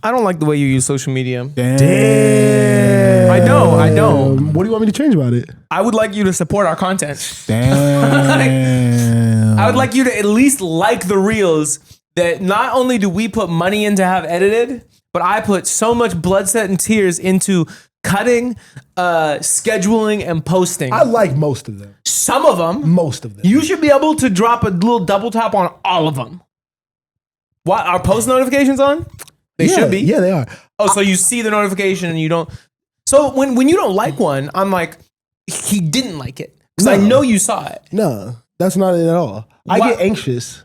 I don't like the way you use social media. Damn. I don't. What do you want me to change about it? I would like you to support our content. Damn. I would like you to at least like the reels that not only do we put money in to have edited, but I put so much blood, sweat, and tears into cutting, scheduling, and posting. I like most of them. Some of them. Most of them. You should be able to drop a little double tap on all of them. What, are post notifications on? They should be. Yeah, they are. Oh, so you see the notification and you don't. So when you don't like one, I'm like, he didn't like it. Because I know you saw it. No, that's not it at all. I get anxious.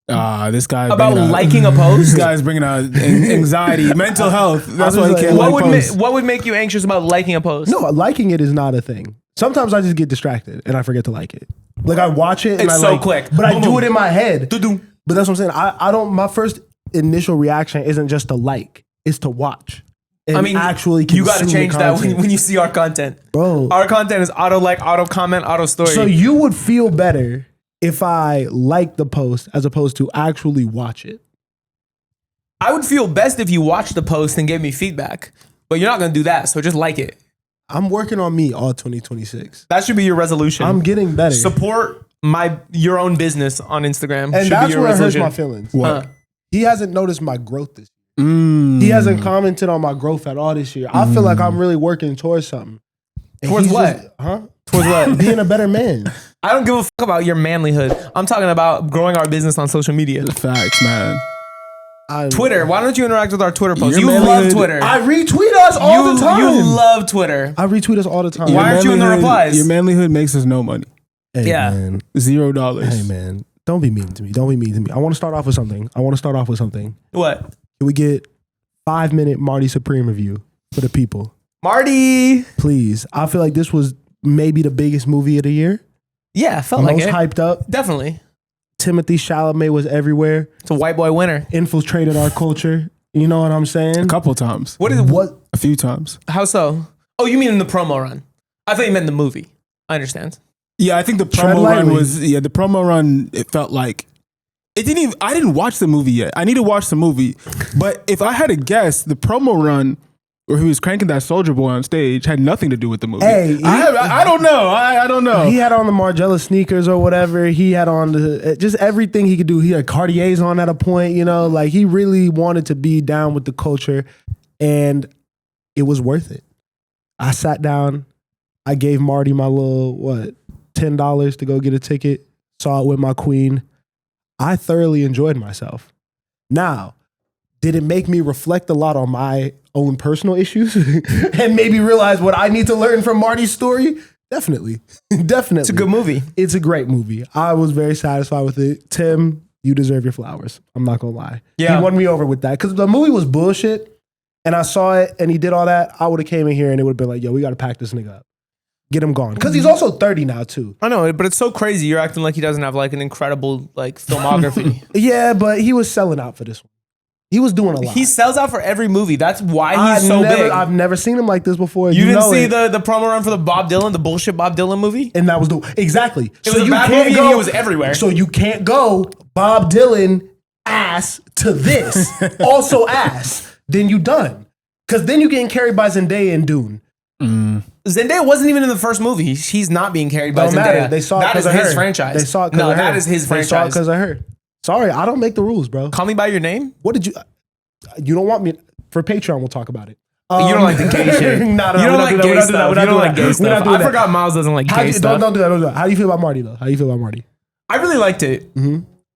This guy About liking a post? This guy's bringing out anxiety, mental health. That's why he can't like posts. What would make you anxious about liking a post? No, liking it is not a thing. Sometimes I just get distracted and I forget to like it. Like I watch it and It's I so like, quick. but I Boom, do boom. it in my head. Do-do. But that's what I'm saying. I don't. My first initial reaction isn't just to like; it's to watch. And I mean, actually, you got to consume change the that content. when you see our content. Bro. Our content is auto like, auto comment, auto story. So you would feel better if I like the post as opposed to actually watch it. I would feel best if you watched the post and gave me feedback, but you're not going to do that. So just like it. I'm working on me all 2026. That should be your resolution. I'm getting better. Support your own business on Instagram. And should that's be your where it hurts resolution. my feelings. What? He hasn't noticed my growth this year. He hasn't commented on my growth at all this year. I feel like I'm really working towards something. And Towards he's what? just- huh? Towards what? Being a better man. I don't give a fuck about your manlyhood. I'm talking about growing our business on social media. Facts, man. Twitter. Why don't you interact with our Twitter posts? Your You love manlyhood- Twitter. I retweet us all the time. You love Twitter. I retweet us all the time. Why aren't you in the replies? Your manlyhood makes us no money. Hey, Yeah. man. $0. Hey, man. Don't be mean to me. Don't be mean to me. I want to start off with something. What? Can we get 5-minute Marty Supreme review for the people? Marty. Please. I feel like this was maybe the biggest movie of the year. Yeah, felt like Most it. hyped up. Definitely. Timothy Chalamet was everywhere. It's a white boy winner. Infiltrated our culture. You know what I'm saying? A couple times. What is What? A few times. How so? Oh, you mean in the promo run? I thought you meant the movie. I understand. Yeah, I think the Tread promo run lightly. the promo run, it felt like, I didn't watch the movie yet. I need to watch the movie. But if I had to guess, the promo run where he was cranking that Soldier Boy on stage had nothing to do with the movie. Hey, I don't know. I don't know. He had on the Margiela sneakers or whatever. He had on just everything he could do. He had Cartiers on at a point, you know, like he really wanted to be down with the culture and it was worth it. I sat down. I gave Marty my little, $10 to go get a ticket. Saw it with my queen. I thoroughly enjoyed myself. Now, did it make me reflect a lot on my own personal issues and maybe realize what I need to learn from Marty's story? Definitely. Definitely. It's a good movie. It's a great movie. I was very satisfied with it. Tim, you deserve your flowers. I'm not going to lie. Yeah. He won me over with that because the movie was bullshit and I saw it and he did all that. I would have came in here and it would have been like, yo, we got to pack this nigga up. Get him gone. Because he's also 30 now too. I know, but it's so crazy. You're acting like he doesn't have like an incredible like filmography. Yeah, but he was selling out for this one. He was doing a lot. He sells out for every movie. That's why he's so big. I've never seen him like this before. You didn't know see it. the promo run for the bullshit Bob Dylan movie? And that was exactly. It was a bad movie and he was everywhere. So you can't go Bob Dylan ass to this. Also ass. Then you done. Because then you're getting carried by Zendaya and Dune. Zendaya wasn't even in the first movie. She's not being carried by Don't Zendaya. matter. They saw it That because is of her. his franchise. They saw it because No, of her. that is his They saw it franchise. because of her. Sorry, I don't make the rules, bro. Call Me By Your Name? What did you... You don't want me... For Patreon, we'll talk about it. You don't like the gay shit. No, You we don't like do that. gay We don't do stuff. that. We You don't don't do like that. gay We don't stuff. do I that. forgot Miles doesn't like How gay do stuff. don't do that. Don't do that. How do you feel about Marty, though? How do you feel about Marty? I really liked it.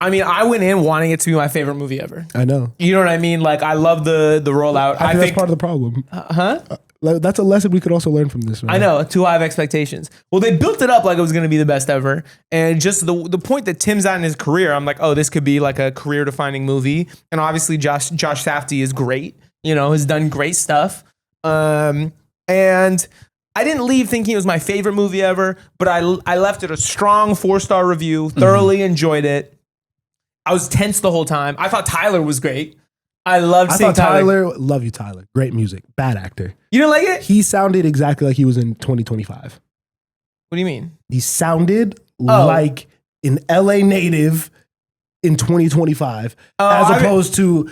I mean, I went in wanting it to be my favorite movie ever. I know. You know what I mean? Like, I love the rollout. I think that's part of the problem. Like, that's a lesson we could also learn from this. Right? I know, too high have expectations. Well, they built it up like it was going to be the best ever. And just the point that Tim's at in his career, I'm like, oh, this could be like a career-defining movie. And obviously, Josh Safdie is great. You know, has done great stuff. And I didn't leave thinking it was my favorite movie ever, but I left it a strong 4-star review, thoroughly enjoyed it. I was tense the whole time. I thought Tyler was great. I loved seeing Tyler. Love you, Tyler. Great music. Bad actor. You didn't like it? He sounded exactly like he was in 2025. What do you mean? He sounded like an LA native in 2025 as opposed to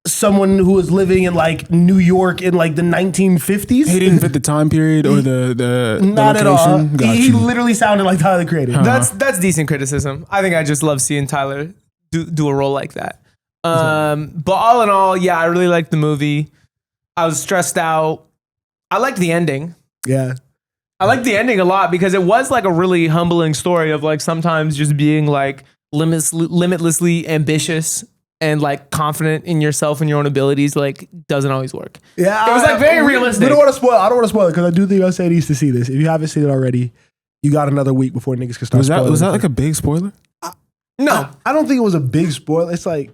someone who was living in like New York in like the 1950s. He didn't fit the time period or the Not at all. location. Got He you. literally sounded like Tyler the Creator. That's decent criticism. I think I just love seeing Tyler do a role like that. But all in all, yeah, I really liked the movie. I was stressed out. I liked the ending. Yeah. I liked the ending a lot because it was like a really humbling story of like sometimes just being like limitlessly ambitious and like confident in yourself and your own abilities like doesn't always work. Yeah. It was like very realistic. We don't want to spoil. I don't want to spoil it because I do think Osei needs to see this. If you haven't seen it already, you got another week before niggas can start. Was that like a big spoiler? No. I don't think it was a big spoiler. It's like,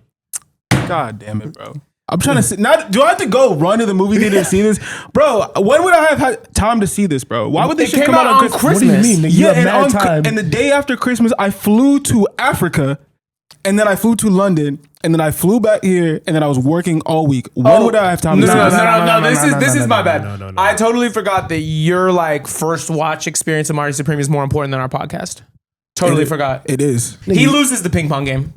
God damn it, bro. I'm trying to see. Do I have to go run to the movie theater to see this? Bro, when would I have had time to see this, bro? Why would this shit come out on Christmas? What do you mean, nigga? You have mad time. And the day after Christmas, I flew to Africa, and then I flew to London, and then I flew back here, and then I was working all week. When would I have time to see this? No, this is my bad. I totally forgot that your like first watch experience of Marty Supreme is more important than our podcast. Totally forgot. It is. He loses the ping pong game.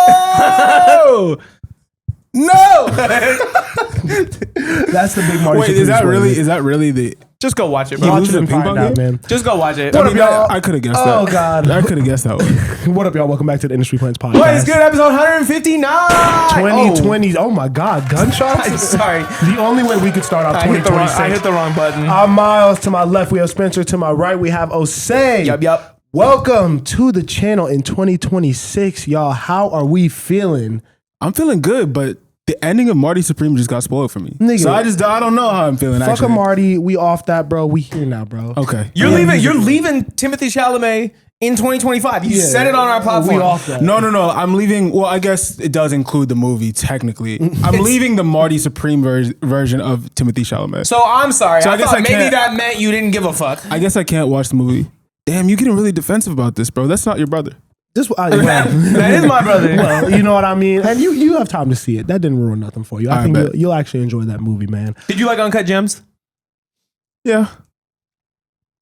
No! No! that's the big Marty. Wait, Supreme is that spoiler. really the... Just go watch it, bro. Watch loses it and the ping find pong out, game? man. Just go watch it. What up, y'all? I could have guessed that. Oh, God. I could have guessed that one. What up, y'all? Welcome back to the Industry Plans Podcast. What is good? Episode 159. 2020. Oh my God, gunshots. Sorry. The only way we could start off I hit 2026. the wrong button. I'm Miles. To my left, we have Spencer. To my right, we have Osei. Yup. Welcome to the channel in 2026, y'all. How are we feeling? I'm feeling good, but the ending of Marty Supreme just got spoiled for me. Nigga. So I don't know how I'm feeling. Fuck actually. a Marty. We off that, bro. We here now, bro. Okay. You're leaving Timothy Chalamet in 2025. You said it on our platform. We off that. No. I'm leaving. Well, I guess it does include the movie technically. I'm leaving the Marty Supreme version of Timothy Chalamet. So I'm sorry. So I I guess thought I maybe can't- that meant you didn't give a fuck. I guess I can't watch the movie. Damn, you're getting really defensive about this, bro. That's not your brother. That is my brother. Well, you know what I mean? And you have time to see it. That didn't ruin nothing for you. I think bet. you'll actually enjoy that movie, man. Did you like Uncut Gems? Yeah.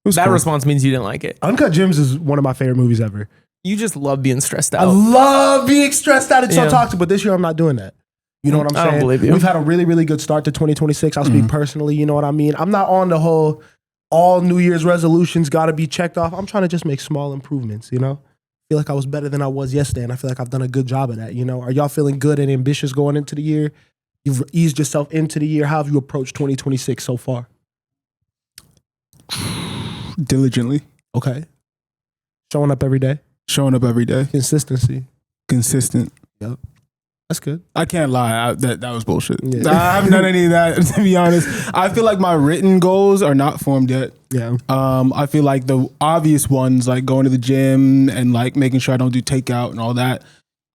That response means you didn't like it. Uncut Gems is one of my favorite movies ever. You just love being stressed I out. love being stressed out. It's so Yeah. toxic, but this year I'm not doing that. You know what I'm saying? I don't believe you. We've had a really, really good start to 2026. I'll speak personally. You know what I mean? I'm not on the whole all New Year's resolutions got to be checked off. I'm trying to just make small improvements, you know? I feel like I was better than I was yesterday, and I feel like I've done a good job of that, you know? Are y'all feeling good and ambitious going into the year? You've eased yourself into the year. How have you approached 2026 so far? Diligently. Okay. Showing up every day. Showing up every day. Consistency. Consistent. Yep. That's good. I can't lie. That was bullshit. Yeah. I haven't done any of that, to be honest. I feel like my written goals are not formed yet. Yeah. I feel like the obvious ones, like going to the gym and like making sure I don't do takeout and all that,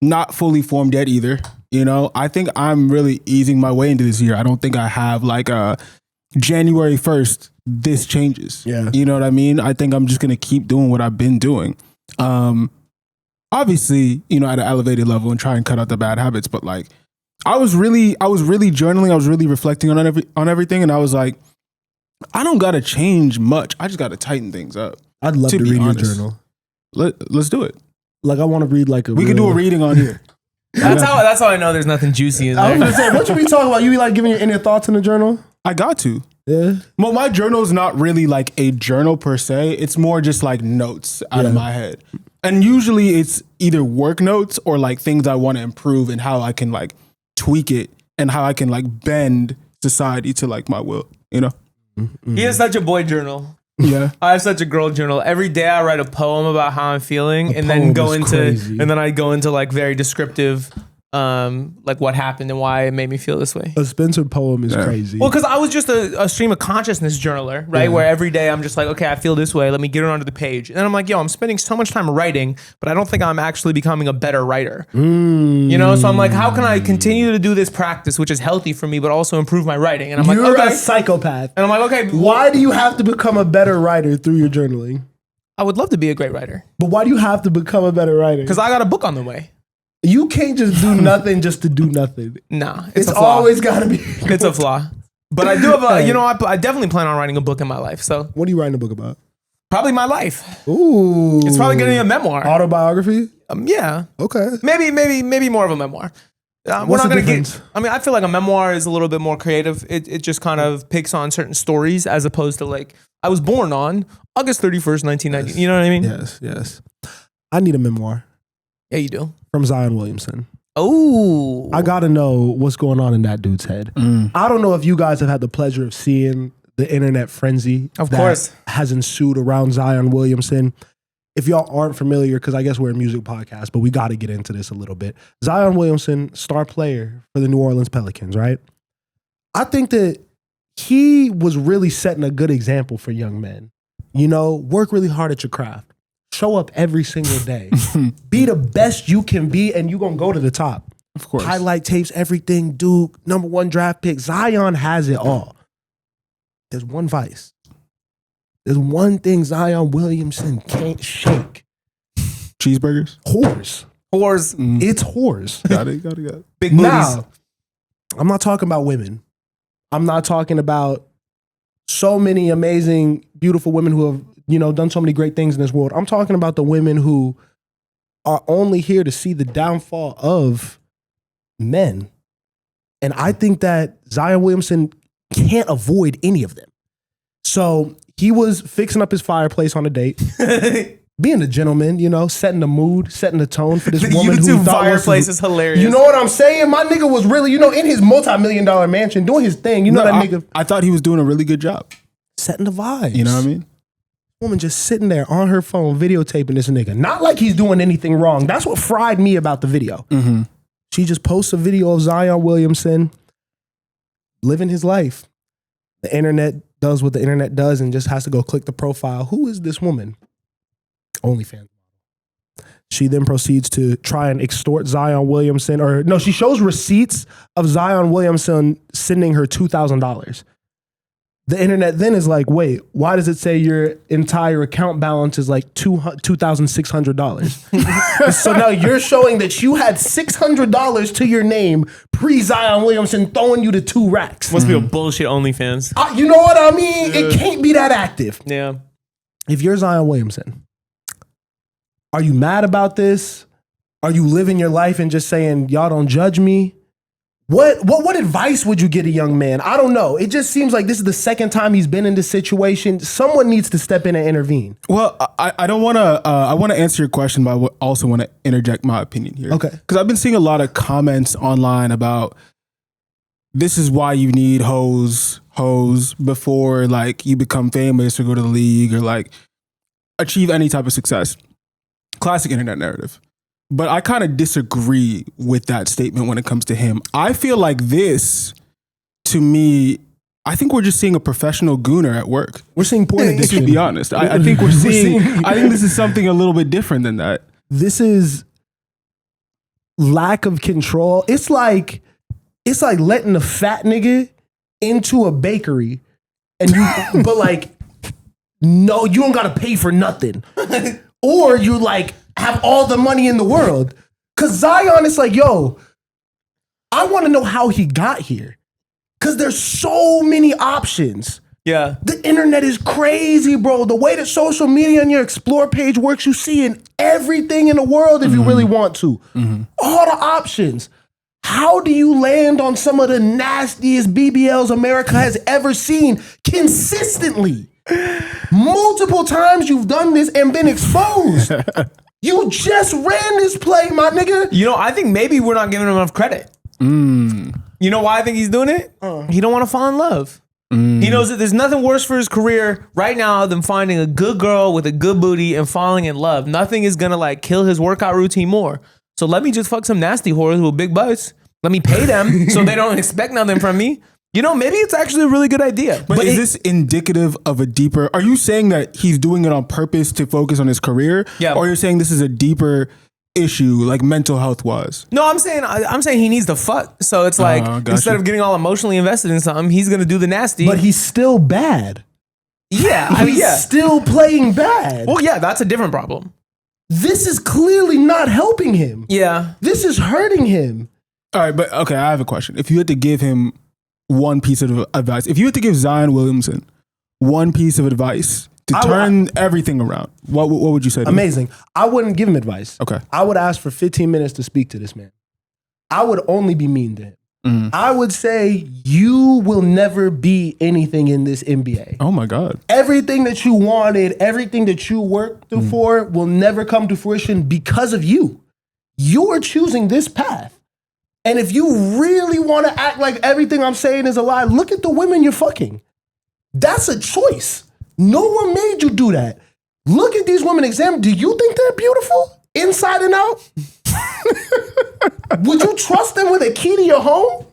not fully formed yet either. You know, I think I'm really easing my way into this year. I don't think I have like a January 1st, this changes. Yeah. You know what I mean? I think I'm just going to keep doing what I've been doing. Obviously, you know, at an elevated level and try and cut out the bad habits. But like, I was really journaling. I was really reflecting on everything. And I was like, I don't got to change much. I just got to tighten things up. I'd love to be read honest. your journal. Let's do it. Like, I want to read like a We can do a reading on here. That's how I know there's nothing juicy in I was there. gonna say, what you be talking about? You be like giving your inner thoughts in the journal? I got to. Yeah. Well, my journal is not really like a journal per se. It's more just like notes out of my head. And usually it's either work notes or like things I want to improve and how I can like tweak it and how I can like bend society to like my will, you know? He has such a boy journal. Yeah. I have such a girl journal. Every day I write a poem about how I'm feeling, and then I go into like very descriptive, like what happened and why it made me feel this way. A Spencer poem is crazy. Well, because I was just a stream of consciousness journaler, right? Where every day I'm just like, okay, I feel this way. Let me get it onto the page. And then I'm like, yo, I'm spending so much time writing, but I don't think I'm actually becoming a better writer. You know? So I'm like, how can I continue to do this practice, which is healthy for me, but also improve my writing? And I'm You're like, okay. a psychopath. And I'm like, okay. Why do you have to become a better writer through your journaling? I would love to be a great writer. But why do you have to become a better writer? Because I got a book on the way. You can't just do nothing just to do nothing. Nah, It's a flaw. always got to be. It's a flaw. But I do have a, you know, I definitely plan on writing a book in my life. So What are you writing a book about? probably my life. Ooh. It's probably going to be a memoir. Autobiography? Yeah. Okay. Maybe more of a memoir. We're What's not the going to difference? get. I mean, I feel like a memoir is a little bit more creative. It just kind of picks on certain stories as opposed to like I was born on August 31st, 1990. Yes. You know what I mean? Yes. I need a memoir Yeah, you do. from Zion Williamson. Oh, I got to know what's going on in that dude's head. I don't know if you guys have had the pleasure of seeing the internet frenzy Of that course. has ensued around Zion Williamson. If y'all aren't familiar, because I guess we're a music podcast, but we got to get into this a little bit. Zion Williamson, star player for the New Orleans Pelicans, right? I think that he was really setting a good example for young men. You know, work really hard at your craft. Show up every single day. Be the best you can be, and you're going to go to the top. Of course. Highlight tapes, everything, Duke, #1 draft pick. Zion has it all. There's one vice. There's one thing Zion Williamson can't shake. Cheeseburgers. Whores. whores, It's whores. Got it. big booties. Now, I'm not talking about women. I'm not talking about so many amazing, beautiful women who have, done so many great things in this world. I'm talking about the women who are only here to see the downfall of men. And I think that Zion Williamson can't avoid any of them. So he was fixing up his fireplace on a date, being a gentleman, setting the mood, setting the tone for this The woman who YouTube thought fireplace is hilarious. You know what I'm saying? My nigga was really, in his multi-million-dollar mansion doing his thing. That nigga I thought he was doing a really good job. setting the vibes. You know what I mean? Woman just sitting there on her phone videotaping this nigga. Not like he's doing anything wrong. That's what fried me about the video. Mm-hmm. She just posts a video of Zion Williamson living his life. The internet does what the internet does and just has to go click the profile. Who is this woman? OnlyFans. She then proceeds to try and extort Zion Williamson, she shows receipts of Zion Williamson sending her $2,000. The internet then is like, wait, why does it say your entire account balance is like $2,600? So now you're showing that you had $600 to your name pre-Zion Williamson throwing you the 2 racks. Must be a bullshit OnlyFans. You know what I mean? It can't be that active. Yeah. If you're Zion Williamson, are you mad about this? Are you living your life and just saying, y'all don't judge me? What advice would you get a young man? I don't know. It just seems like this is the second time he's been in this situation. Someone needs to step in and intervene. Well, I don't want to. I want to answer your question, but I also want to interject my opinion here. Okay. Because I've been seeing a lot of comments online about this is why you need hoes before like you become famous or go to the league or like achieve any type of success. Classic internet narrative. But I kind of disagree with that statement when it comes to him. I feel like this, to me, I think we're just seeing a professional gooner at work. We're seeing porn addiction. To be honest, I think we're seeing. I think this is something a little bit different than that. This is lack of control. It's like letting a fat nigga into a bakery, and but like, no, you don't gotta pay for nothing, or you like have all the money in the world. Cause Zion is like, yo, I want to know how he got here. Cause there's so many options. Yeah. The internet is crazy, bro. The way that social media and your explore page works, you see in everything in the world if you really want to. All the options. How do you land on some of the nastiest BBLs America has ever seen consistently? Multiple times you've done this and been exposed. You just ran this play, my nigga. I think maybe we're not giving him enough credit. You know why I think he's doing it? He don't want to fall in love. He knows that there's nothing worse for his career right now than finding a good girl with a good booty and falling in love. Nothing is gonna like kill his workout routine more. So let me just fuck some nasty whores with big butts. Let me pay them so they don't expect nothing from me. Maybe it's actually a really good idea. But is this indicative of a deeper? Are you saying that he's doing it on purpose to focus on his career? Yeah. Or you're saying this is a deeper issue, like mental health wise? No, I'm saying he needs to fuck. So it's like gotcha. instead of getting all emotionally invested in something, he's gonna do the nasty. But he's still bad. Yeah, He's still playing bad. Well, yeah, that's a different problem. This is clearly not helping him. Yeah. This is hurting him. All right, but okay, I have a question. If you had to give him one piece of advice, if you had to give Zion Williamson one piece of advice to turn everything around, what would you say to him? Amazing. I wouldn't give him advice. Okay. I would ask for 15 minutes to speak to this man. I would only be mean to him. Mm. I would say you will never be anything in this NBA. Oh my God. Everything that you wanted, everything that you worked for will never come to fruition because of you. You are choosing this path. And if you really want to act like everything I'm saying is a lie, look at the women you're fucking. That's a choice. No one made you do that. Look at these women, examine. Do you think they're beautiful inside and out? Would you trust them with a key to your home?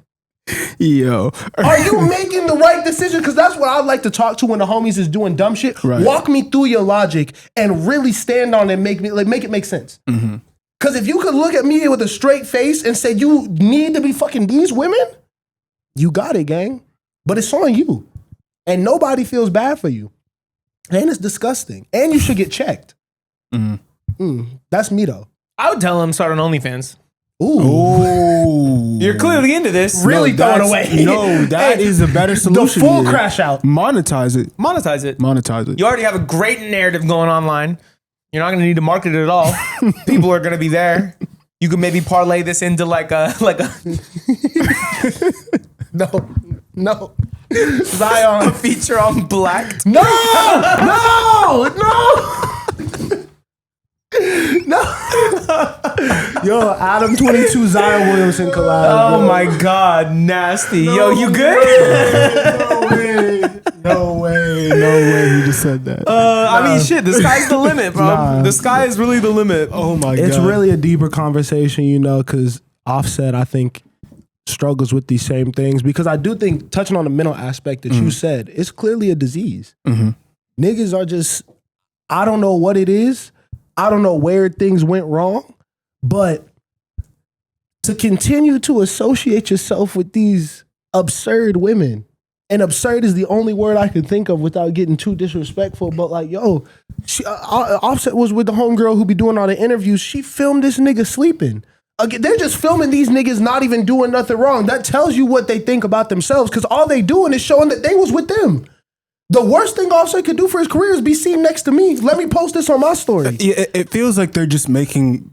Yo. Are you making the right decision? Because that's what I'd like to talk to when the homies is doing dumb shit. Right. Walk me through your logic and really stand on it and make it make sense. Because if you could look at me with a straight face and say you need to be fucking these women, you got it, gang. But it's on you. And nobody feels bad for you. And it's disgusting. And you should get checked. That's me, though. I would tell him start on OnlyFans. Ooh. You're clearly into this. Really throw it away. No, that is a better solution. The full here. crash out. Monetize it. Monetize it. Monetize it. You already have a great narrative going online. You're not going to need to market it at all. People are going to be there. You could maybe parlay this into like a No. Zion. a feature on Black. No! Yo, Adam 22 Zion Williamson collab. Oh my God, nasty. Yo, you good? No way. He just said that. I mean, shit, the sky's the limit, bro. Nah. The sky is really the limit. Oh my God. It's really a deeper conversation, because Offset, I think, struggles with these same things. Because I do think, touching on the mental aspect that you said, it's clearly a disease. Niggas are just, I don't know what it is. I don't know where things went wrong. But to continue to associate yourself with these absurd women, and absurd is the only word I can think of without getting too disrespectful, but like, yo, Offset was with the homegirl who be doing all the interviews. She filmed this nigga sleeping. Again, they're just filming these niggas not even doing nothing wrong. That tells you what they think about themselves, because all they doing is showing that they was with them. The worst thing Offset could do for his career is be seen next to me. Let me post this on my story. It feels like they're just making,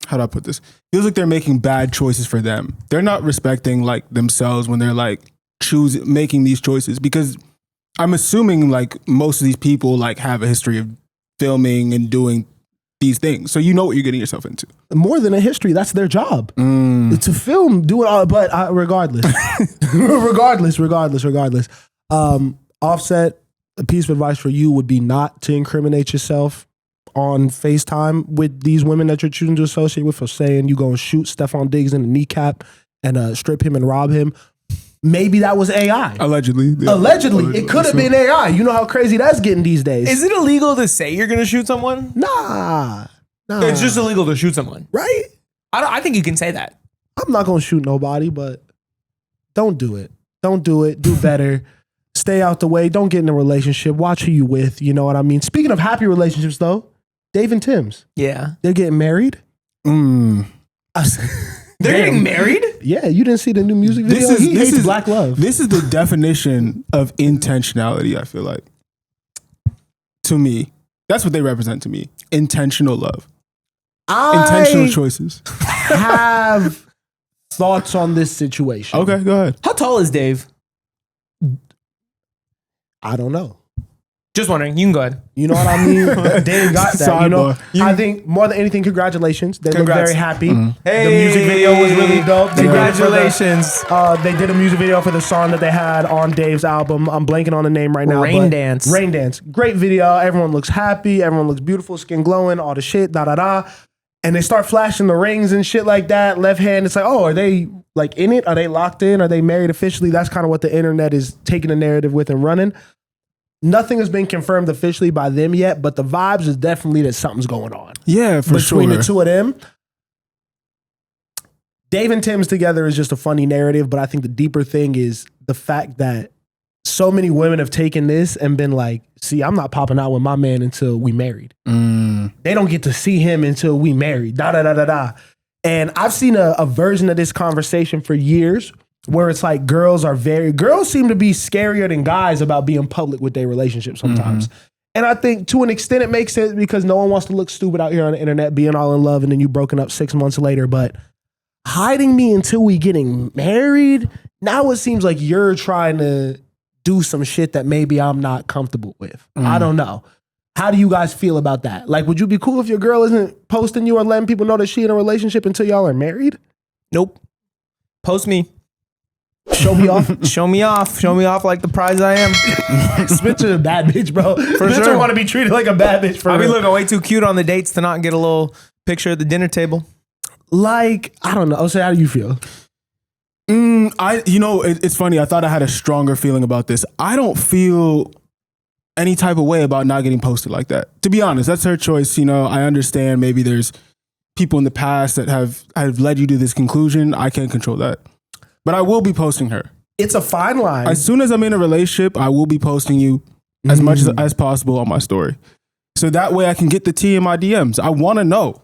how do I put this? Feels like they're making bad choices for them. They're not respecting like themselves when they're like making these choices, because I'm assuming like most of these people like have a history of filming and doing these things. So you know what you're getting yourself into. More than a history, that's their job. To film, do it all, but regardless. regardless. Offset, a piece of advice for you would be not to incriminate yourself on FaceTime with these women that you're choosing to associate with, for saying you go and shoot Stephon Diggs in the kneecap and strip him and rob him. Maybe that was AI. Allegedly. Yeah. Allegedly. It could have been AI. You know how crazy that's getting these days. Is it illegal to say you're going to shoot someone? Nah. It's just illegal to shoot someone. Right? I think you can say that. I'm not going to shoot nobody, but don't do it. Don't do it. Do better. Stay out the way. Don't get in a relationship. Watch who you with. You know what I mean? Speaking of happy relationships, though, Dave and Tems. Yeah. They're getting married. They're getting married? Yeah, you didn't see the new music video? He hates black love. This is the definition of intentionality, I feel like. To me. That's what they represent to me. Intentional love. Intentional choices. Have thoughts on this situation. Okay, go ahead. How tall is Dave? I don't know. Just wondering. You can go ahead. You know what I mean? Dave got that. You know, I think more than anything, congratulations. They look very happy. Hey, the music video was really dope. Congratulations. They did a music video for the song that they had on Dave's album. I'm blanking on the name right now. Rain Dance. Rain Dance. Great video. Everyone looks happy. Everyone looks beautiful. Skin glowing. All the shit. And they start flashing the rings and shit like that. Left hand. It's like, oh, are they like in it? Are they locked in? Are they married officially? That's kind of what the internet is taking the narrative with and running. Nothing has been confirmed officially by them yet, but the vibes is definitely that something's going on. Yeah, for sure. Between the two of them. Dave and Tems together is just a funny narrative, but I think the deeper thing is the fact that so many women have taken this and been like, see, I'm not popping out with my man until we married. They don't get to see him until we married. And I've seen a version of this conversation for years where it's like girls seem to be scarier than guys about being public with their relationships sometimes. And I think to an extent it makes sense because no one wants to look stupid out here on the internet being all in love and then you broken up 6 months later. But hiding me until we getting married. Now it seems like you're trying to do some shit that maybe I'm not comfortable with. I don't know. How do you guys feel about that? Like, would you be cool if your girl isn't posting you or letting people know that she in a relationship until y'all are married? Nope. Post me. Show me off. Show me off. Show me off like the prize I am. Spencer's a bad bitch, bro. Spencer sure. want to be treated like a bad bitch. I be looking way too cute on the dates to not get a little picture at the dinner table. Like, I don't know. I'll say, how do you feel? It's funny. I thought I had a stronger feeling about this. I don't feel any type of way about not getting posted like that. To be honest, that's her choice. I understand maybe there's people in the past that have led you to this conclusion. I can't control that. But I will be posting her. It's a fine line. As soon as I'm in a relationship, I will be posting you as much as possible on my story. So that way I can get the tea in my DMs. I want to know.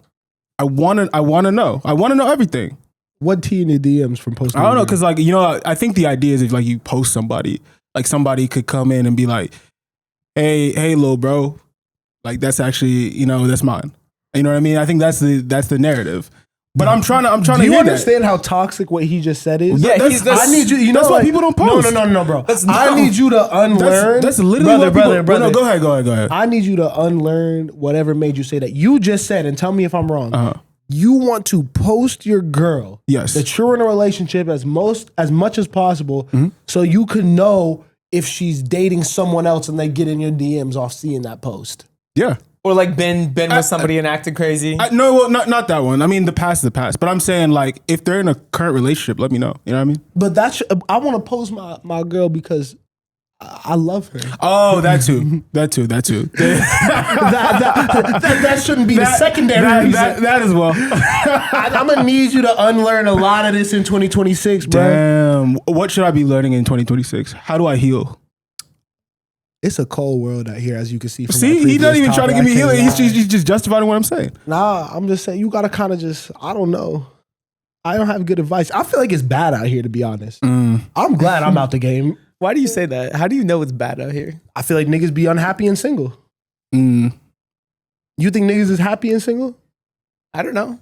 I want to know. I want to know everything. What tea in your DMs from posting? I don't know, because I think the idea is if you post somebody, like somebody could come in and be like, hey, little bro, like that's actually, that's mine. You know what I mean? I think that's the narrative. But I'm trying to. Do you understand how toxic what he just said is? Yeah, I need you. That's why people don't post. No, bro. I need you to unlearn. That's literally brother. No, go ahead. I need you to unlearn whatever made you say that. You just said, and tell me if I'm wrong. You want to post your girl, yes, that you're in a relationship as much as possible, so you can know if she's dating someone else and they get in your DMs off seeing that post. Yeah. Or like been with somebody and acted crazy. No, not that one. I mean, the past is the past. But I'm saying, like, if they're in a current relationship, let me know. You know what I mean? But I want to post my girl because I love her. Oh, that too. That shouldn't be the secondary reason. That as well. I'm going to need you to unlearn a lot of this in 2026, bro. Damn. What should I be learning in 2026? How do I heal? It's a cold world out here, as you can see. He's not even trying to give me healing. He's just justifying what I'm saying. Nah, I'm just saying you got to kind of just, I don't know. I don't have good advice. I feel like it's bad out here, to be honest. I'm glad I'm out the game. Why do you say that? How do you know it's bad out here? I feel like niggas be unhappy and single. You think niggas is happy and single? I don't know.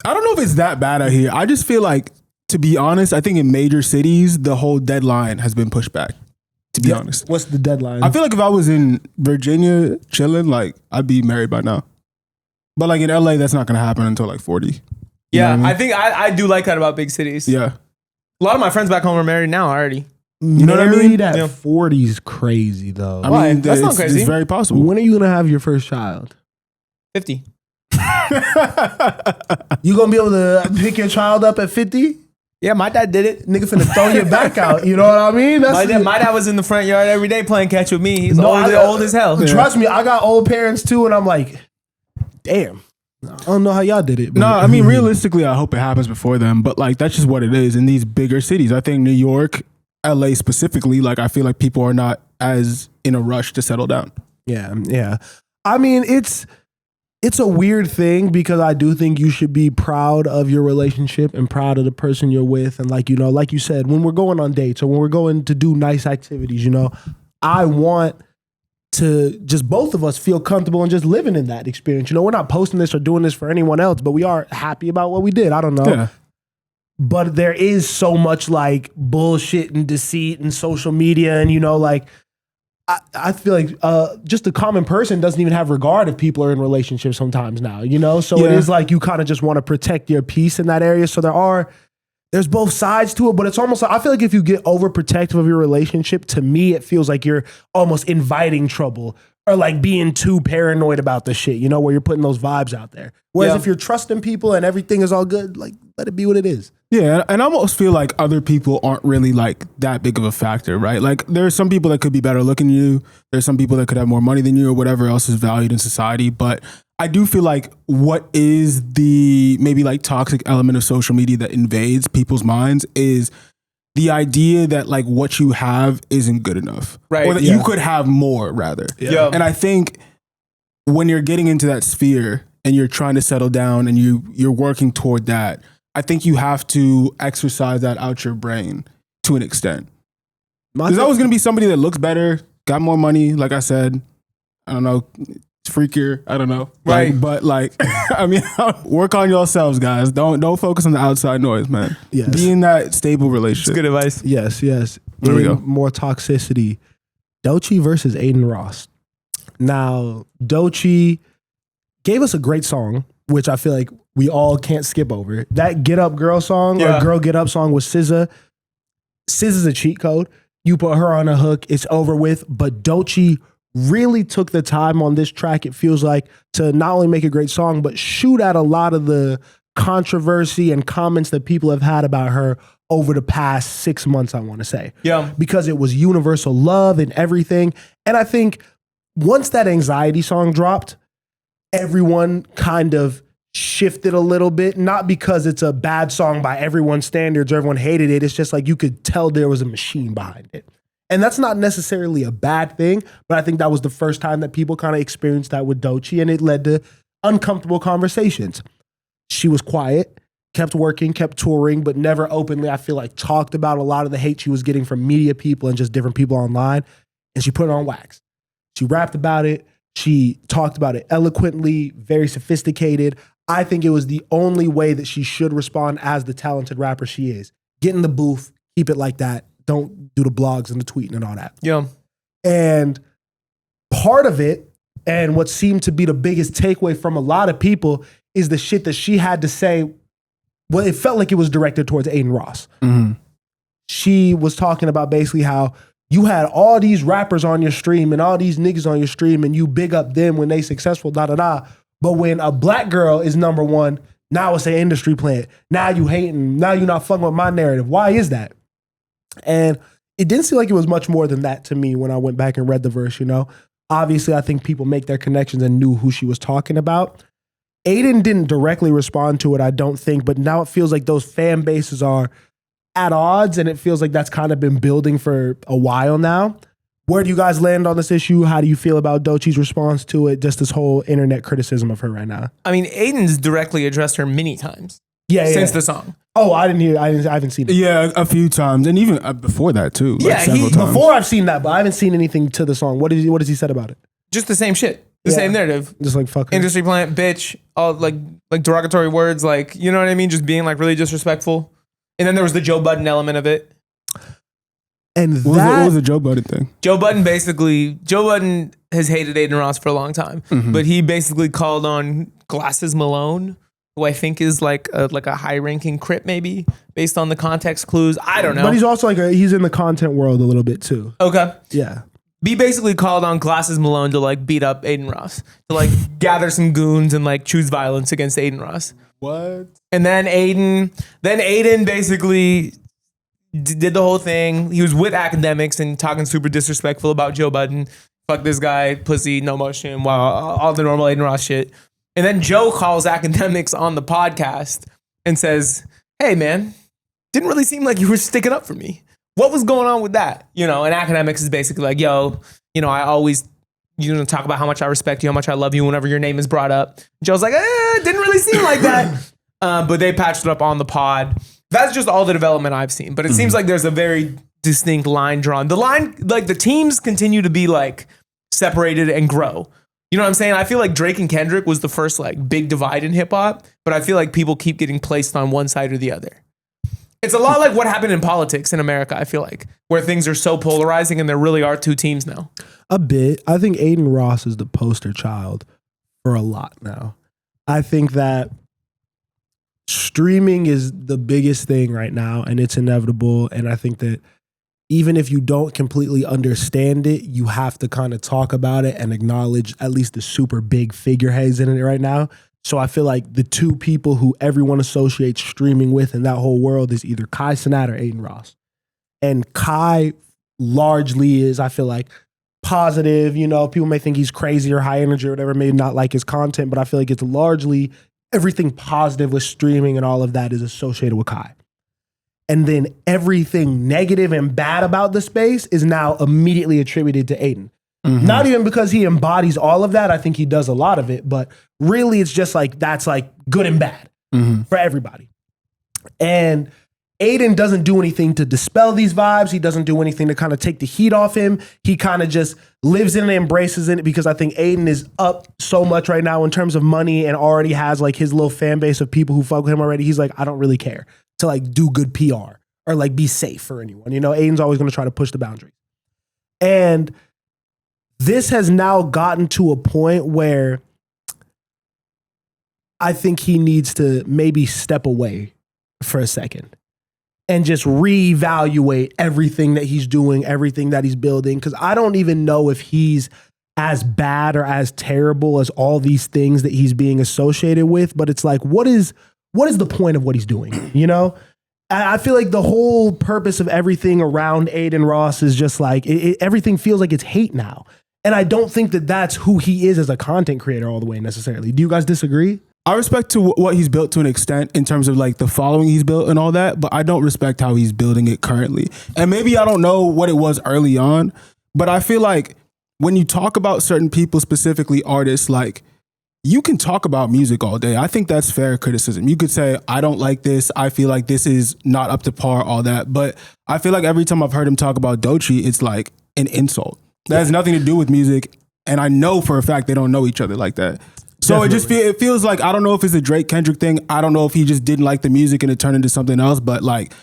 I don't know if it's that bad out here. I just feel like, to be honest, I think in major cities, the whole deadline has been pushed back. To be honest. What's the deadline? I feel like if I was in Virginia chilling, like I'd be married by now. But like in LA, that's not gonna happen until like 40. Yeah, I think I do like that about big cities. Yeah. A lot of my friends back home are married now already. You know what I mean? At 40 is crazy though. I mean, that's not crazy. It's very possible. When are you gonna have your first child? 50. You gonna be able to pick your child up at 50? Yeah, my dad did it. Nigga finna throw your back out. You know what I mean? My dad was in the front yard every day playing catch with me. He's old as hell. Trust me, I got old parents too, and I'm like, damn. I don't know how y'all did it. No, I mean, realistically, I hope it happens before them. But like, that's just what it is in these bigger cities. I think New York, LA specifically, like I feel like people are not as in a rush to settle down. Yeah. I mean, it's a weird thing because I do think you should be proud of your relationship and proud of the person you're with. And like you said, when we're going on dates or when we're going to do nice activities, I want to just both of us feel comfortable and just living in that experience. We're not posting this or doing this for anyone else, but we are happy about what we did. I don't know. Yeah. But there is so much like bullshit and deceit and social media and, I feel like just the common person doesn't even have regard if people are in relationships sometimes now, So it is like you kind of just want to protect your peace in that area. So there's both sides to it, but it's almost like, I feel like if you get overprotective of your relationship, to me, it feels like you're almost inviting trouble or like being too paranoid about the shit, where you're putting those vibes out there. Whereas if you're trusting people and everything is all good, like let it be what it is. Yeah, and I almost feel like other people aren't really like that big of a factor, right? Like there's some people that could be better looking than you. There's some people that could have more money than you or whatever else is valued in society. But I do feel like what is the maybe like toxic element of social media that invades people's minds is the idea that like what you have isn't good enough. Right. Or that you could have more rather. Yeah. And I think when you're getting into that sphere and you're trying to settle down and you're working toward that, I think you have to exercise that out your brain to an extent. There's always going to be somebody that looks better, got more money, like I said. I don't know, freakier. I don't know. Right. But I mean, work on yourselves, guys. Don't focus on the outside noise, man. Yes. Be in that stable relationship. Good advice. Yes. There we go. More toxicity. Doechii versus Adin Ross. Now, Doechii gave us a great song, which I feel like we all can't skip over. That Get Up Girl song, or Girl Get Up song with SZA. SZA's a cheat code. You put her on a hook, it's over with. But Doechii really took the time on this track, it feels like, to not only make a great song, but shoot at a lot of the controversy and comments that people have had about her over the past 6 months, I want to say. Yeah. Because it was universal love and everything. And I think once that Anxiety song dropped, everyone kind of shifted a little bit, not because it's a bad song by everyone's standards or everyone hated it. It's just like you could tell there was a machine behind it. And that's not necessarily a bad thing, but I think that was the first time that people kind of experienced that with Doechii, and it led to uncomfortable conversations. She was quiet, kept working, kept touring, but never openly, I feel like, talked about a lot of the hate she was getting from media people and just different people online. And she put it on wax. She rapped about it. She talked about it eloquently, very sophisticated. I think it was the only way that she should respond as the talented rapper she is. Get in the booth, keep it like that. Don't do the blogs and the tweeting and all that. Yeah. And part of it, and what seemed to be the biggest takeaway from a lot of people, is the shit that she had to say. Well, it felt like it was directed towards Adin Ross. Mm-hmm. She was talking about basically how you had all these rappers on your stream and all these niggas on your stream, and you big up them when they successful, da-da-da. But when a black girl is number one, now it's an industry plant. Now you hating. Now you're not fucking with my narrative. Why is that? And it didn't seem like it was much more than that to me when I went back and read the verse, you know? Obviously, I think people make their connections and knew who she was talking about. Adin didn't directly respond to it, I don't think, but now it feels like those fan bases are at odds, and it feels like that's kind of been building for a while now. Where do you guys land on this issue? How do you feel about Doechii's response to it? Just this whole internet criticism of her right now. I mean, Aiden's directly addressed her many times Since the song. Oh, I haven't seen it. Yeah, a few times, and even before that too. Yeah, several times. Before I've seen that, but I haven't seen anything to the song. What has he said about it? Just the same shit. The same narrative. Just like fuck her. Industry plant, bitch, all like derogatory words, like, you know what I mean? Just being like really disrespectful. And then there was the Joe Budden element of it. And what was the Joe Budden thing? Joe Budden has hated Adin Ross for a long time, but he basically called on Glasses Malone, who I think is like a high-ranking Crip, maybe based on the context clues. I don't know. But he's also he's in the content world a little bit too. Okay. Yeah. He basically called on Glasses Malone to like beat up Adin Ross, to like gather some goons and like choose violence against Adin Ross. What? And then Adin basically did the whole thing. He was with academics and talking super disrespectful about Joe Budden. Fuck this guy, pussy, no motion, wow, all the normal Adin Ross shit. And then Joe calls academics on the podcast and says, hey man, didn't really seem like you were sticking up for me. What was going on with that? You know, and academics is basically like, yo, you know, I always, talk about how much I respect you, how much I love you whenever your name is brought up. Joe's like, it didn't really seem like that. But they patched it up on the pod. That's just all the development I've seen. But it seems like there's a very distinct line drawn. The line, like the teams continue to be like separated and grow. You know what I'm saying? I feel like Drake and Kendrick was the first like big divide in hip hop, but I feel like people keep getting placed on one side or the other. It's a lot like what happened in politics in America, I feel like, where things are so polarizing and there really are two teams now. A bit. I think Adin Ross is the poster child for a lot now. I think that streaming is the biggest thing right now, and it's inevitable. And I think that even if you don't completely understand it, you have to kind of talk about it and acknowledge at least the super big figureheads in it right now. So I feel like the two people who everyone associates streaming with in that whole world is either Kai Cenat or Adin Ross. And Kai largely is, I feel like, positive. People may think he's crazy or high energy or whatever, may not like his content, but I feel like it's largely everything positive with streaming and all of that is associated with Kai. And then everything negative and bad about the space is now immediately attributed to Adin. Mm-hmm. Not even because he embodies all of that. I think he does a lot of it, but really it's just like, that's like good and bad for everybody. And Adin doesn't do anything to dispel these vibes. He doesn't do anything to kind of take the heat off him. He kind of just lives in it and embraces it because I think Adin is up so much right now in terms of money and already has like his little fan base of people who fuck with him already. He's like, I don't really care to like do good PR or like be safe for anyone. You know, Adin's always going to try to push the boundaries. And this has now gotten to a point where I think he needs to maybe step away for a second and just reevaluate everything that he's doing, everything that he's building. Because I don't even know if he's as bad or as terrible as all these things that he's being associated with. But it's like, what is the point of what he's doing? You know? I feel like the whole purpose of everything around Adin Ross is just like, everything feels like it's hate now. And I don't think that that's who he is as a content creator all the way necessarily. Do you guys disagree? I respect to what he's built to an extent in terms of like the following he's built and all that, but I don't respect how he's building it currently. And maybe I don't know what it was early on, but I feel like when you talk about certain people, specifically artists, like you can talk about music all day. I think that's fair criticism. You could say, I don't like this. I feel like this is not up to par, all that. But I feel like every time I've heard him talk about Doechii, it's like an insult. That has nothing to do with music. And I know for a fact they don't know each other like that. So it feels like, I don't know if it's a Drake Kendrick thing. I don't know if he just didn't like the music and it turned into something else. But like,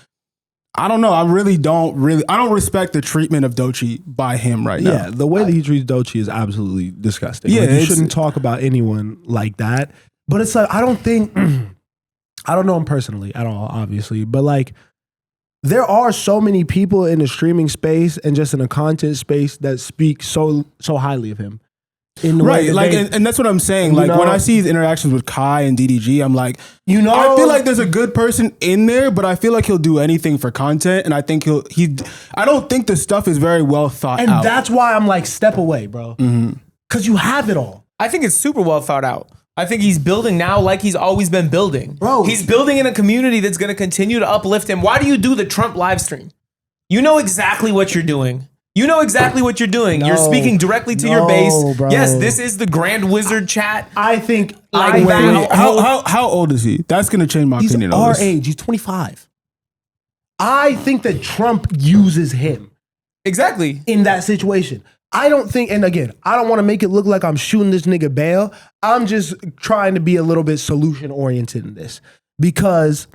I don't know. I don't respect the treatment of Doechii by him right now. Yeah, the way that he treats Doechii is absolutely disgusting. Yeah, like, you shouldn't talk about anyone like that. But it's like, I don't know him personally at all, obviously. But like, there are so many people in the streaming space and just in the content space that speak so highly of him. In the way like, and that's what I'm saying. Like, when I see his interactions with Kai and DDG, I'm like, I feel like there's a good person in there, but I feel like he'll do anything for content, and I think I don't think the stuff is very well thought out. And that's why I'm like, step away, bro. Because you have it all. I think it's super well thought out. I think he's building now like he's always been building. Bro. He's building in a community that's going to continue to uplift him. Why do you do the Trump live stream? You know exactly what you're doing. You're speaking directly to your base. Bro. Yes, this is the Grand Wizard chat. I think Like that. How old is he? That's going to change my opinion on this. He's our age. He's 25. I think that Trump uses him. Exactly. In that situation. I don't think, and again, I don't want to make it look like I'm shooting this nigga bail. I'm just trying to be a little bit solution oriented in this because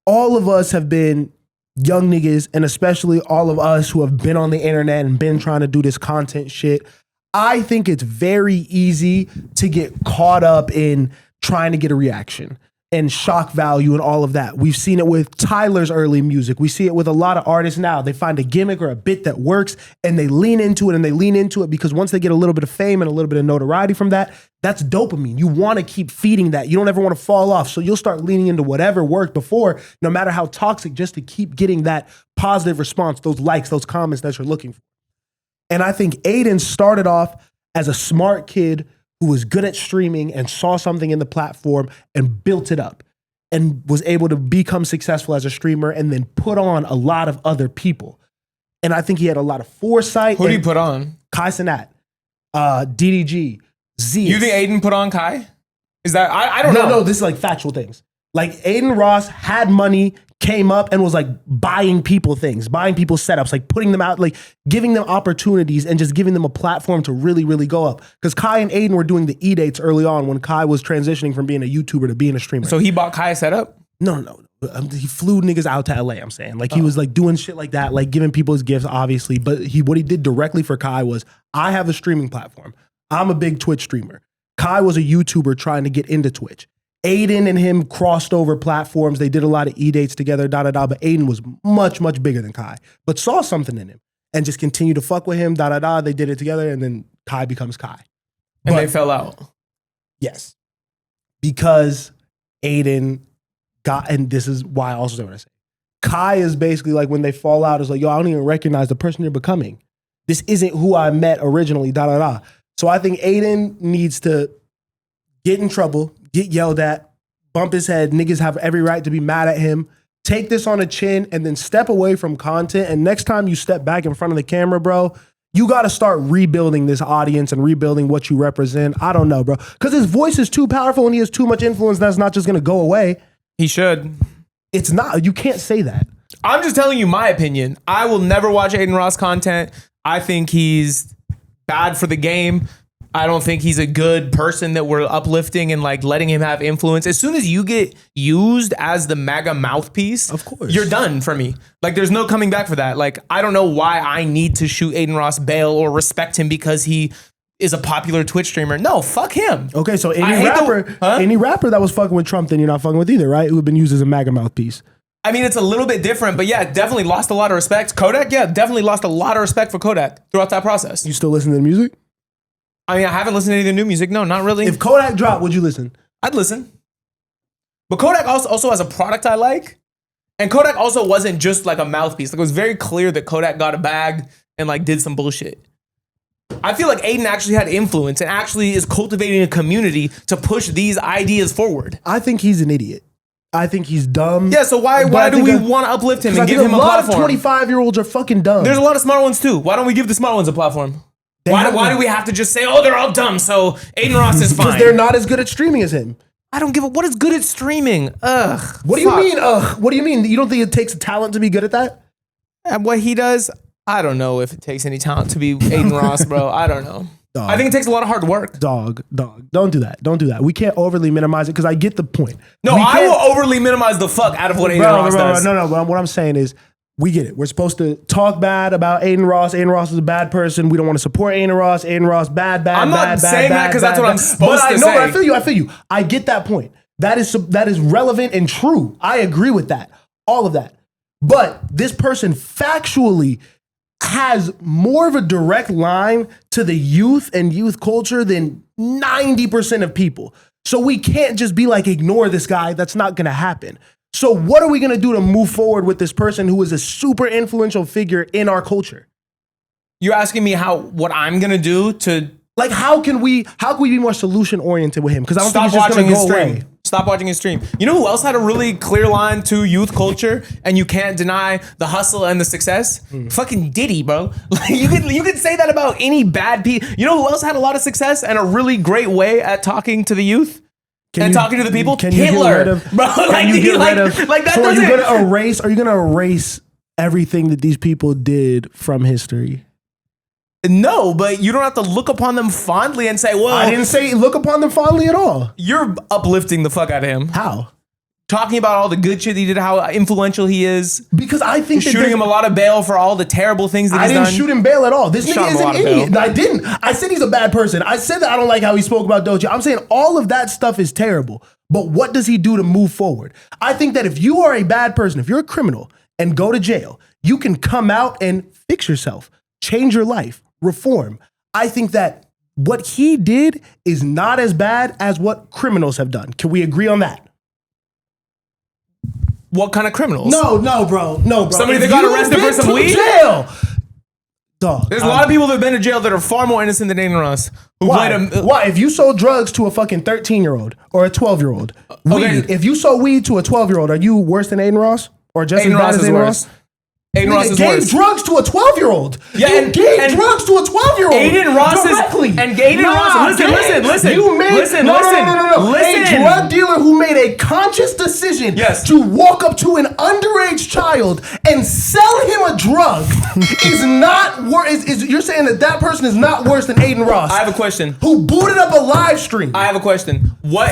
all of us have been young niggas, and especially all of us who have been on the internet and been trying to do this content shit. I think it's very easy to get caught up in trying to get a reaction and shock value and all of that. We've seen it with Tyler's early music. We see it with a lot of artists now. They find a gimmick or a bit that works and they lean into it because once they get a little bit of fame and a little bit of notoriety from that, that's dopamine. You want to keep feeding that. You don't ever want to fall off. So you'll start leaning into whatever worked before, no matter how toxic, just to keep getting that positive response, those likes, those comments that you're looking for. And I think Adin started off as a smart kid who was good at streaming and saw something in the platform and built it up and was able to become successful as a streamer and then put on a lot of other people. And I think he had a lot of foresight. Who do you put on? Kai Cenat, DDG, Z. You think Adin put on Kai? Is that, I don't know. No, this is like factual things. Like Adin Ross had money, came up and was like buying people things, buying people setups, like putting them out, like giving them opportunities and just giving them a platform to really, really go up. Because Kai and Adin were doing the E-dates early on when Kai was transitioning from being a YouTuber to being a streamer. So he bought Kai a setup? No. He flew niggas out to LA, I'm saying. Like he was like doing shit like that, like giving people his gifts, obviously. But what he did directly for Kai was, I have a streaming platform. I'm a big Twitch streamer. Kai was a YouTuber trying to get into Twitch. Adin and him crossed over platforms. They did a lot of E-dates together, but Adin was much, much bigger than Kai, but saw something in him and just continued to fuck with him, They did it together, and then Kai becomes Kai. And they fell out. Yes. Because Adin got, and this is why I also say what I say. Kai is basically like when they fall out, it's like, yo, I don't even recognize the person you're becoming. This isn't who I met originally, So I think Adin needs to get in trouble, get yelled at, bump his head. Niggas have every right to be mad at him. Take this on the chin and then step away from content. And next time you step back in front of the camera, bro, you got to start rebuilding this audience and rebuilding what you represent. I don't know, bro. Because his voice is too powerful and he has too much influence that's not just going to go away. He should. It's not. You can't say that. I'm just telling you my opinion. I will never watch Adin Ross content. I think he's bad for the game. I don't think he's a good person that we're uplifting and like letting him have influence. As soon as you get used as the MAGA mouthpiece, of course, you're done for me. Like there's no coming back for that. Like I don't know why I need to shoot Adin Ross bail or respect him because he is a popular Twitch streamer. No, fuck him. Okay, so any rapper that was fucking with Trump, then you're not fucking with either, right? Who had been used as a MAGA mouthpiece. I mean, it's a little bit different, but yeah, definitely lost a lot of respect. Kodak, yeah, definitely lost a lot of respect for Kodak throughout that process. You still listen to the music? I mean, I haven't listened to any of the new music. No, not really. If Kodak dropped, would you listen? I'd listen. But Kodak also has a product I like. And Kodak also wasn't just like a mouthpiece. Like it was very clear that Kodak got a bag and like did some bullshit. I feel like Adin actually had influence and actually is cultivating a community to push these ideas forward. I think he's an idiot. I think he's dumb. Yeah, so why do we want to uplift him and give him a platform? A lot of 25-year-olds are fucking dumb. There's a lot of smart ones too. Why don't we give the smart ones a platform? Why do we have to just say, oh, they're all dumb, so Adin Ross is fine? Because they're not as good at streaming as him. I don't give a what is good at streaming. Ugh. What do you mean, ugh? What do you mean? You don't think it takes a talent to be good at that? And what he does, I don't know if it takes any talent to be Adin Ross, bro. I don't know. Dog. I think it takes a lot of hard work. Dog. Don't do that. Don't do that. We can't overly minimize it because I get the point. No, I will overly minimize the fuck out of what Adin Ross does. No. What I'm saying is, we get it. We're supposed to talk bad about Adin Ross. Adin Ross is a bad person. We don't want to support Adin Ross. Adin Ross, bad. I'm not saying that because that's what I'm supposed to say. No, but I feel you. I get that point. That is relevant and true. I agree with that. All of that. But this person factually has more of a direct line to the youth and youth culture than 90% of people. So we can't just be like, ignore this guy. That's not going to happen. So what are we going to do to move forward with this person who is a super influential figure in our culture? You're asking me what I'm going to do to... Like, how can we be more solution oriented with him? Because I don't think he's just going to go away. Stop watching his stream. You know who else had a really clear line to youth culture and you can't deny the hustle and the success? Fucking Diddy, bro. Like you can say that about any bad people. You know who else had a lot of success and a really great way at talking to the youth? Talking to the people? Hitler. Bro, are you gonna erase everything that these people did from history? No, but you don't have to look upon them fondly and say, well... I didn't say look upon them fondly at all. You're uplifting the fuck out of him. How? Talking about all the good shit he did, how influential he is. Because I think shooting him a lot of bail for all the terrible things that he's done. I didn't shoot him bail at all. This nigga is an idiot. I didn't. I said he's a bad person. I said that I don't like how he spoke about Doechii. I'm saying all of that stuff is terrible. But what does he do to move forward? I think that if you are a bad person, if you're a criminal and go to jail, you can come out and fix yourself, change your life, reform. I think that what he did is not as bad as what criminals have done. Can we agree on that? What kind of criminals? No, bro. Somebody that got arrested for some weed? Jail. Dog. There's a lot of people that have been to jail that are far more innocent than Adin Ross. Why? If you sold drugs to a fucking 13-year-old or a 12-year-old, if you sold weed to a 12-year-old, are you worse than Adin Ross? Or just as bad as Adin Ross? Adin Ross is gave drugs to a 12-year-old. Yeah, you gave drugs to a 12-year-old. Adin Ross directly. Listen. You made a drug dealer who made a conscious decision to walk up to an underage child and sell him a drug is not worse. You're saying that person is not worse than Adin Ross? I have a question. Who booted up a live stream? I have a question. What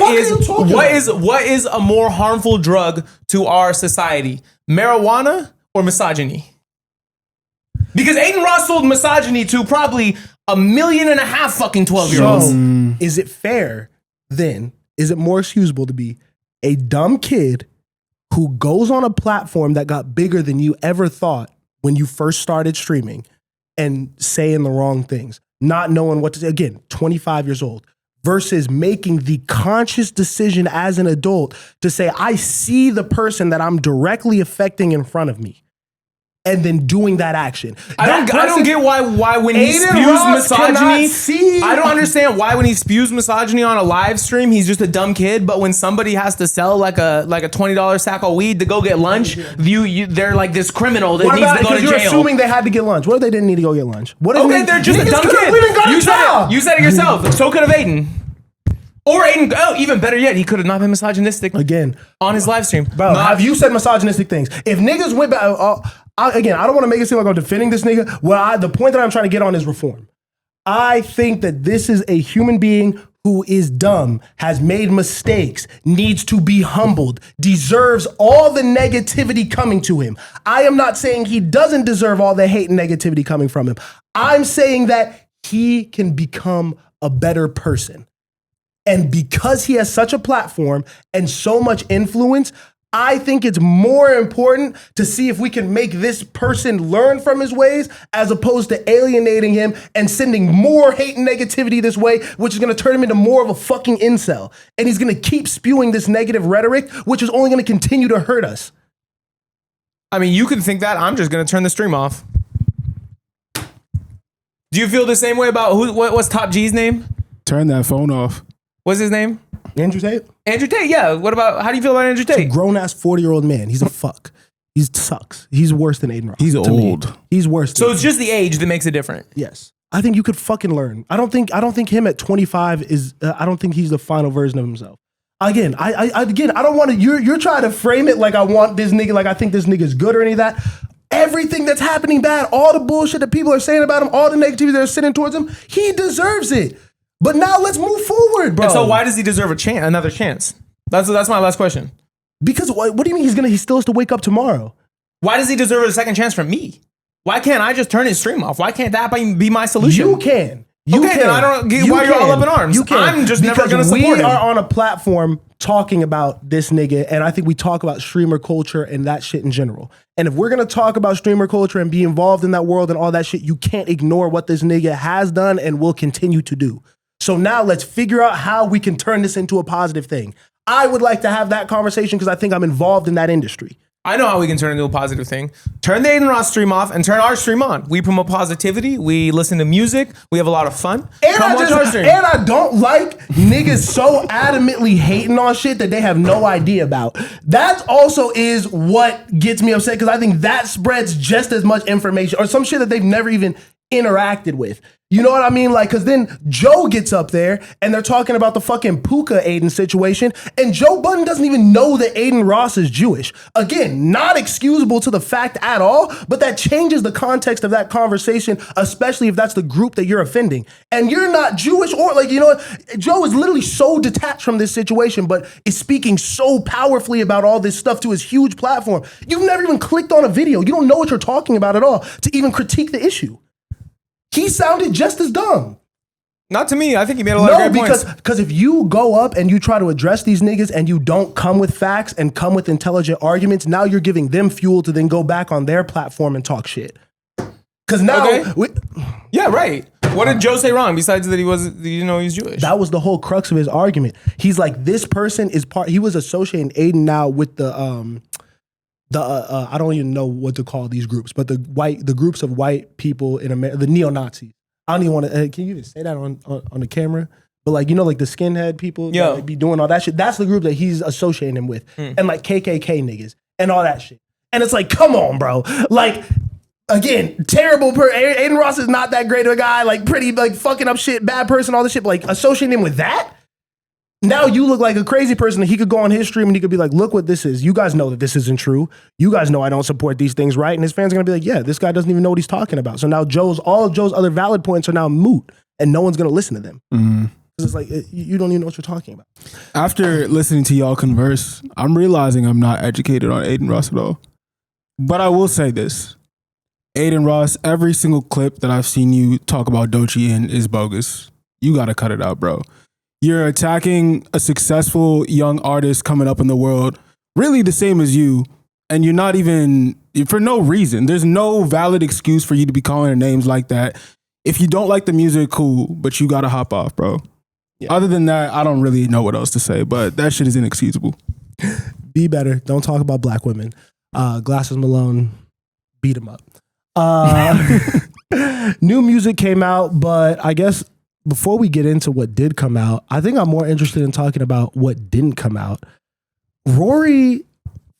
is a more harmful drug to our society? Marijuana or misogyny? Because Adin Ross sold misogyny to probably 1.5 million fucking 12-year-olds. So, is it fair then? Is it more excusable to be a dumb kid who goes on a platform that got bigger than you ever thought when you first started streaming and saying the wrong things, not knowing what to say? Again, 25 years old. Versus making the conscious decision as an adult to say, I see the person that I'm directly affecting in front of me, and then doing that action. I don't get why when he spews misogyny, I don't understand why when he spews misogyny on a live stream, he's just a dumb kid. But when somebody has to sell like a $20 sack of weed to go get lunch, they're like this criminal that needs to go to jail. You're assuming they had to get lunch. What if they didn't need to go get lunch? They're just a dumb kid. You said it yourself. So could have Adin. Or Adin, even better yet, he could have not been misogynistic Again, on his live stream. bro, have you said misogynistic things? If niggas went back, again, I don't want to make it seem like I'm defending this nigga. The point that I'm trying to get on is reform. I think that this is a human being who is dumb, has made mistakes, needs to be humbled, deserves all the negativity coming to him. I am not saying he doesn't deserve all the hate and negativity coming from him. I'm saying that he can become a better person. And because he has such a platform and so much influence, I think it's more important to see if we can make this person learn from his ways as opposed to alienating him and sending more hate and negativity this way, which is going to turn him into more of a fucking incel. And he's going to keep spewing this negative rhetoric, which is only going to continue to hurt us. I mean, you can think that. I'm just going to turn the stream off. Do you feel the same way about what's Top G's name? Turn that phone off. What's his name? Andrew Tate? Andrew Tate, yeah. How do you feel about Andrew Tate? Grown-ass 40-year-old man. He's a fuck. He sucks. He's worse than Adin Ross. He's to old. me. He's worse. So it's just the age that makes it different. Yes. I think you could fucking learn. I don't think him at 25 is, I don't think he's the final version of himself. Again, I don't want to, you're trying to frame it like I want this nigga, like I think this nigga's good or any of that. Everything that's happening bad, all the bullshit that people are saying about him, all the negativity they're sending towards him, he deserves it. But now let's move forward, bro. And so why does he deserve another chance? That's my last question. Because what do you mean he still has to wake up tomorrow? Why does he deserve a second chance from me? Why can't I just turn his stream off? Why can't that be my solution? You can. Then I don't get why you're all up in arms. You can. I'm just never going to support we him. are on a platform talking about this nigga, and I think we talk about streamer culture and that shit in general. And if we're going to talk about streamer culture and be involved in that world and all that shit, you can't ignore what this nigga has done and will continue to do. So now let's figure out how we can turn this into a positive thing. I would like to have that conversation because I think I'm involved in that industry. I know how we can turn it into a positive thing. Turn the Adin Ross stream off and turn our stream on. We promote positivity. We listen to music. We have a lot of fun. And I don't like niggas so adamantly hating on shit that they have no idea about. That also is what gets me upset because I think that spreads just as much information or some shit that they've never even interacted with. You know what I mean? Like, cause then Joe gets up there and they're talking about the fucking Puka Adin situation, and Joe Budden doesn't even know that Adin Ross is Jewish. Again, not excusable to the fact at all, but that changes the context of that conversation, especially if that's the group that you're offending. And you're not Jewish or like, you know what? Joe is literally so detached from this situation, but is speaking so powerfully about all this stuff to his huge platform. You've never even clicked on a video. You don't know what you're talking about at all to even critique the issue. He sounded just as dumb. Not to me. I think he made a lot of great points. Because if you go up and you try to address these niggas and you don't come with facts and come with intelligent arguments, now you're giving them fuel to then go back on their platform and talk shit. Because now... Okay. Yeah, right. What did Joe say wrong besides that he's Jewish? That was the whole crux of his argument. He's like, this person is part... He was associating Adin now with the I don't even know what to call these groups, but the groups of white people in America, the neo-Nazis. I don't even want to, can you even say that on the camera? But like, you know, like the skinhead people that like, be doing all that shit. That's the group that he's associating him with. And like KKK niggas and all that shit. And it's like, come on, bro. Like, again, terrible. Adin Ross is not that great of a guy, like pretty, like fucking up shit, bad person, all this shit. But like associating him with that? Now you look like a crazy person that he could go on his stream and he could be like, look what this is. You guys know that this isn't true. You guys know I don't support these things, right? And his fans are going to be like, yeah, this guy doesn't even know what he's talking about. So now all of Joe's other valid points are now moot and no one's going to listen to them. Mm-hmm. It's like, you don't even know what you're talking about. After listening to y'all converse, I'm realizing I'm not educated on Adin Ross at all. But I will say this. Adin Ross, every single clip that I've seen you talk about Doechii in is bogus. You got to cut it out, bro. You're attacking a successful young artist coming up in the world, really the same as you, and you're not even, for no reason. There's no valid excuse for you to be calling her names like that. If you don't like the music, cool, but you gotta hop off, bro. Yeah. Other than that, I don't really know what else to say, but that shit is inexcusable. Be better. Don't talk about black women. Glasses Malone, beat him up. New music came out, but I guess before we get into what did come out, I think I'm more interested in talking about what didn't come out. Rory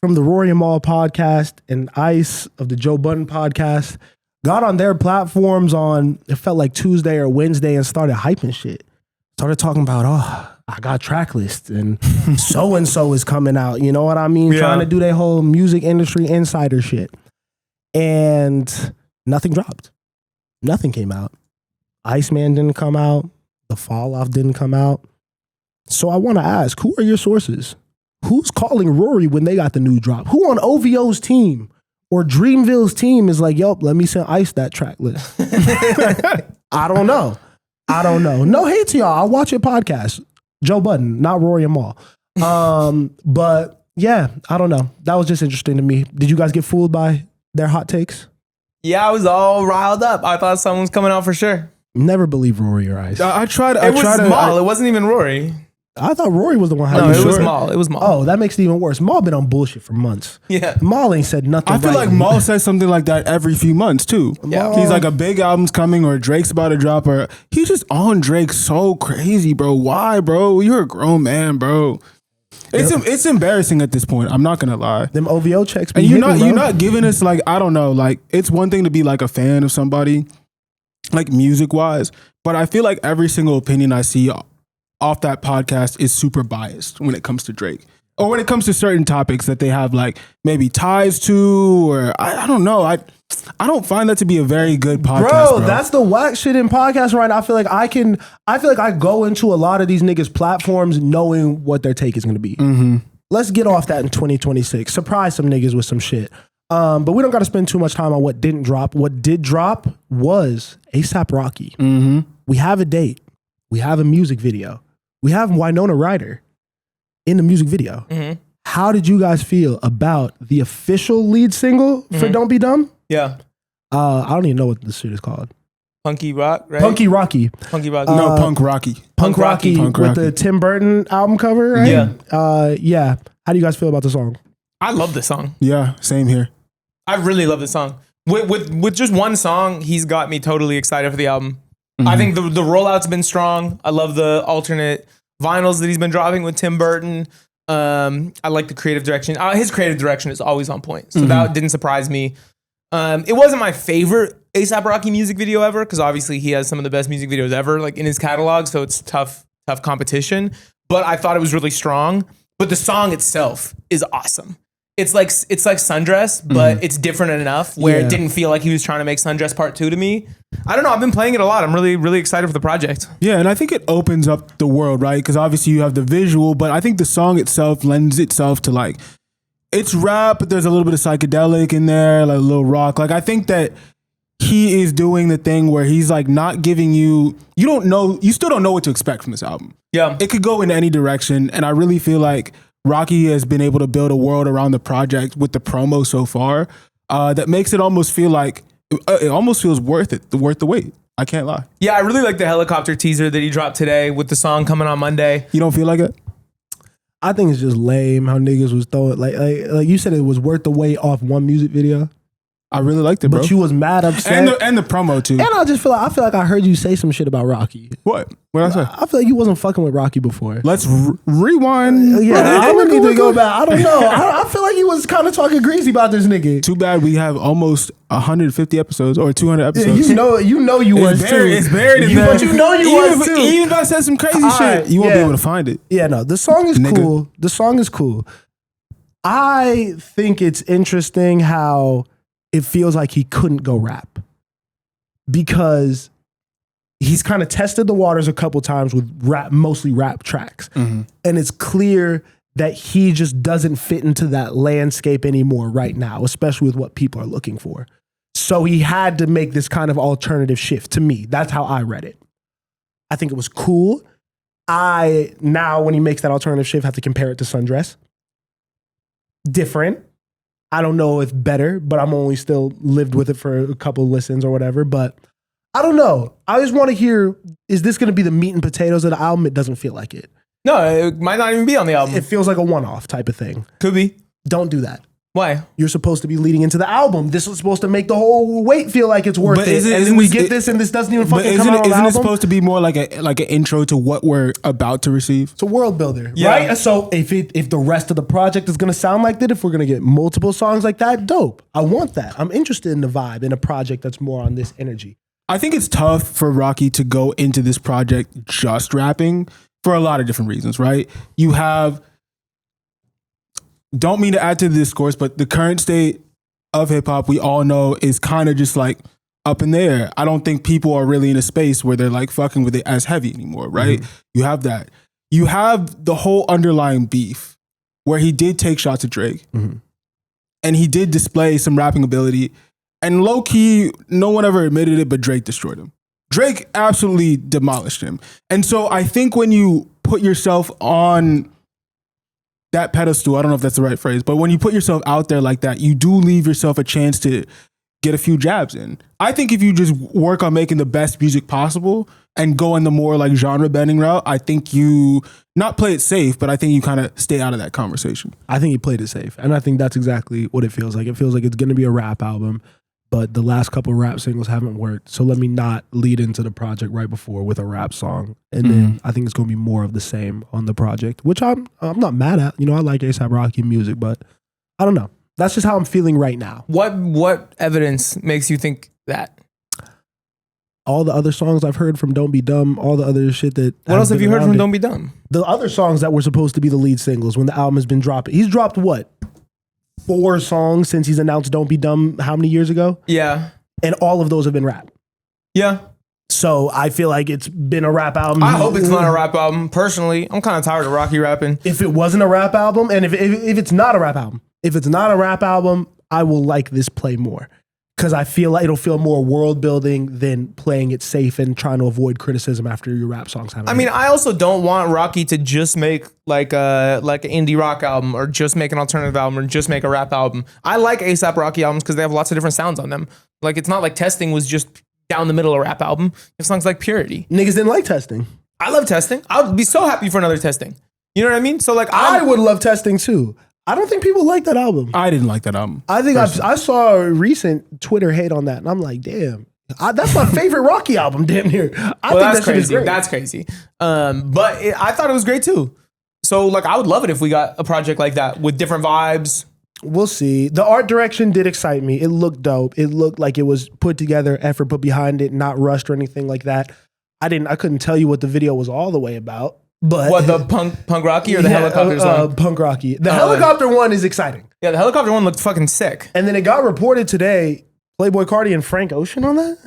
from the Rory and Maul podcast and Ice of the Joe Budden podcast got on their platforms on, it felt like Tuesday or Wednesday, and started hyping shit. Started talking about, I got track lists and so is coming out. You know what I mean? Yeah. Trying to do their whole music industry insider shit. And nothing dropped. Nothing came out. Iceman didn't come out. The Fall Off didn't come out. So I want to ask, who are your sources? Who's calling Rory when they got the new drop? Who on OVO's team or Dreamville's team is like, yo, let me send Ice that track list? I don't know. No hate to y'all. I'll watch your podcast. Joe Budden, not Rory and Maul. But yeah, I don't know. That was just interesting to me. Did you guys get fooled by their hot takes? Yeah, I was all riled up. I thought someone was coming out for sure. Never believe Rory or Ice. I tried. It was Maul. It wasn't even Rory. I thought Rory was the one. No, it was Maul. It was Maul. Oh, that makes it even worse. Maul been on bullshit for months. Yeah. Maul ain't said nothing. I feel like Maul says something like that every few months too. Yeah. He's like, a big album's coming or Drake's about to drop, or he's just on Drake so crazy, bro. Why, bro? You're a grown man, bro. It's embarrassing at this point. I'm not gonna lie. Them OVO checks. And you're not giving us, like, I don't know, like, it's one thing to be like a fan of somebody, like music wise, but I feel like every single opinion I see off that podcast is super biased when it comes to Drake, or when it comes to certain topics that they have like maybe ties to, or I don't know. I don't find that to be a very good podcast, bro. That's the whack shit in podcasts right now. I feel like I go into a lot of these niggas' platforms knowing what their take is going to be. Mm-hmm. Let's get off that in 2026. Surprise some niggas with some shit. But we don't got to spend too much time on what didn't drop. What did drop was A$AP Rocky. Mm-hmm. We have a date. We have a music video. We have Winona Ryder in the music video. Mm-hmm. How did you guys feel about the official lead single for Don't Be Dumb? Yeah. I don't even know what the shit is called. Punky Rock, right? Punky Rocky. Punky Rock. No, Punk Rocky. Punk Rocky Punk with Rocky. the Tim Burton album cover, right? Yeah. Yeah. How do you guys feel about the song? I love this song. Yeah, same here. I really love this song. With just one song, he's got me totally excited for the album. I think the rollout's been strong. I love the alternate vinyls that he's been dropping with Tim Burton. I like the creative direction. His creative direction is always on point. So that didn't surprise me. It wasn't my favorite A$AP Rocky music video ever, because obviously he has some of the best music videos ever, like in his catalog. So it's tough competition. But I thought it was really strong. But the song itself is awesome. It's like Sundress, but it's different enough where it didn't feel like he was trying to make Sundress Part 2 to me. I don't know. I've been playing it a lot. I'm really, really excited for the project. Yeah, and I think it opens up the world, right? Because obviously you have the visual, but I think the song itself lends itself to, like, it's rap, but there's a little bit of psychedelic in there, like a little rock. Like, I think that he is doing the thing where he's like not giving you still don't know what to expect from this album. Yeah. It could go in any direction, and I really feel like Rocky has been able to build a world around the project with the promo so far that makes it almost feel like it almost feels worth the wait. I can't lie. Yeah, I really like the helicopter teaser that he dropped today with the song coming on Monday. You don't feel like it? I think it's just lame how niggas was throwing like you said it was worth the wait off one music video. I really liked it, bro. But you was mad upset. And the promo too. And I feel like I heard you say some shit about Rocky. What? What did I say? I feel like you wasn't fucking with Rocky before. Let's rewind. Yeah, I'm gonna need to go back. I don't know. I feel like he was kind of talking greasy about this nigga. Too bad we have almost 150 episodes or 200 episodes. You know you was too. It's buried in there. But you know you was too. Even if I said some crazy shit, you won't be able to find it. Yeah, no. The song is cool. The song is cool. I think it's interesting how it feels like he couldn't go rap because he's kind of tested the waters a couple times with mostly rap tracks. And it's clear that he just doesn't fit into that landscape anymore right now, especially with what people are looking for. So he had to make this kind of alternative shift to me. That's how I read it. I think it was cool. Now when he makes that alternative shift, have to compare it to Sundress. Different. I don't know if better, but I'm only still lived with it for a couple listens or whatever. But I don't know. I just want to hear, is this going to be the meat and potatoes of the album? It doesn't feel like it. No, it might not even be on the album. It feels like a one-off type of thing. Could be. Don't do that. Why? You're supposed to be leading into the album. This was supposed to make the whole wait feel like it's worth it. And then we get this and this doesn't even fucking come out on the album. Isn't it supposed to be more like an intro to what we're about to receive? It's a world builder, Yeah. right? So if the rest of the project is going to sound like that, if we're going to get multiple songs like that, dope. I want that. I'm interested in the vibe in a project that's more on this energy. I think it's tough for Rocky to go into this project just rapping for a lot of different reasons, right? You have, don't mean to add to the discourse, but the current state of hip hop, we all know, is kind of just like up in the air. I don't think people are really in a space where they're like fucking with it as heavy anymore, right? You have that. You have the whole underlying beef where he did take shots at Drake and he did display some rapping ability. And low key, no one ever admitted it, but Drake destroyed him. Drake absolutely demolished him. And so I think when you put yourself on that pedestal, I don't know if that's the right phrase, but when you put yourself out there like that, you do leave yourself a chance to get a few jabs in. I think if you just work on making the best music possible and go in the more like genre bending route, I think you not play it safe, but I think you kind of stay out of that conversation. I think he played it safe. And I think that's exactly what it feels like. It feels like it's going to be a rap album, but the last couple of rap singles haven't worked. So let me not lead into the project right before with a rap song. And then I think it's going to be more of the same on the project, which I'm not mad at. You know, I like A$AP Rocky music, but I don't know. That's just how I'm feeling right now. What evidence makes you think that? All the other songs I've heard from Don't Be Dumb, all the other shit that... What else have you heard from Don't Be Dumb? The other songs that were supposed to be the lead singles when the album has been dropped. He's dropped what? 4 songs since he's announced Don't Be Dumb how many years ago? Yeah. And all of those have been rap. Yeah. So I feel like it's been a rap album. I hope it's not a rap album. Personally, I'm kind of tired of Rocky rapping. If it wasn't a rap album, and if it's not a rap album, I will like this play more. Because I feel like it'll feel more world building than playing it safe and trying to avoid criticism after your rap songs haven't. I mean, I also don't want Rocky to just make like an indie rock album or just make an alternative album or just make a rap album. I like A$AP Rocky albums because they have lots of different sounds on them. Like, it's not like Testing was just down the middle of a rap album. If songs like Purity. Niggas didn't like Testing. I love Testing. I would be so happy for another Testing. You know what I mean? So like, I would love Testing too. I don't think people like that album. I didn't like that album. I think I saw a recent Twitter hate on that, and I'm like, damn, that's my favorite Rocky album, damn near. I think that's that shit is crazy. great. That's crazy. I thought it was great too. So like, I would love it if we got a project like that with different vibes. We'll see. The art direction did excite me. It looked dope. It looked like it was put together, effort put behind it, not rushed or anything like that. I couldn't tell you what the video was all the way about. But what, the punk Rocky or the helicopter song? Punk Rocky. The helicopter one is exciting. Yeah, the helicopter one looked fucking sick. And then it got reported today, Playboi Carti and Frank Ocean on that?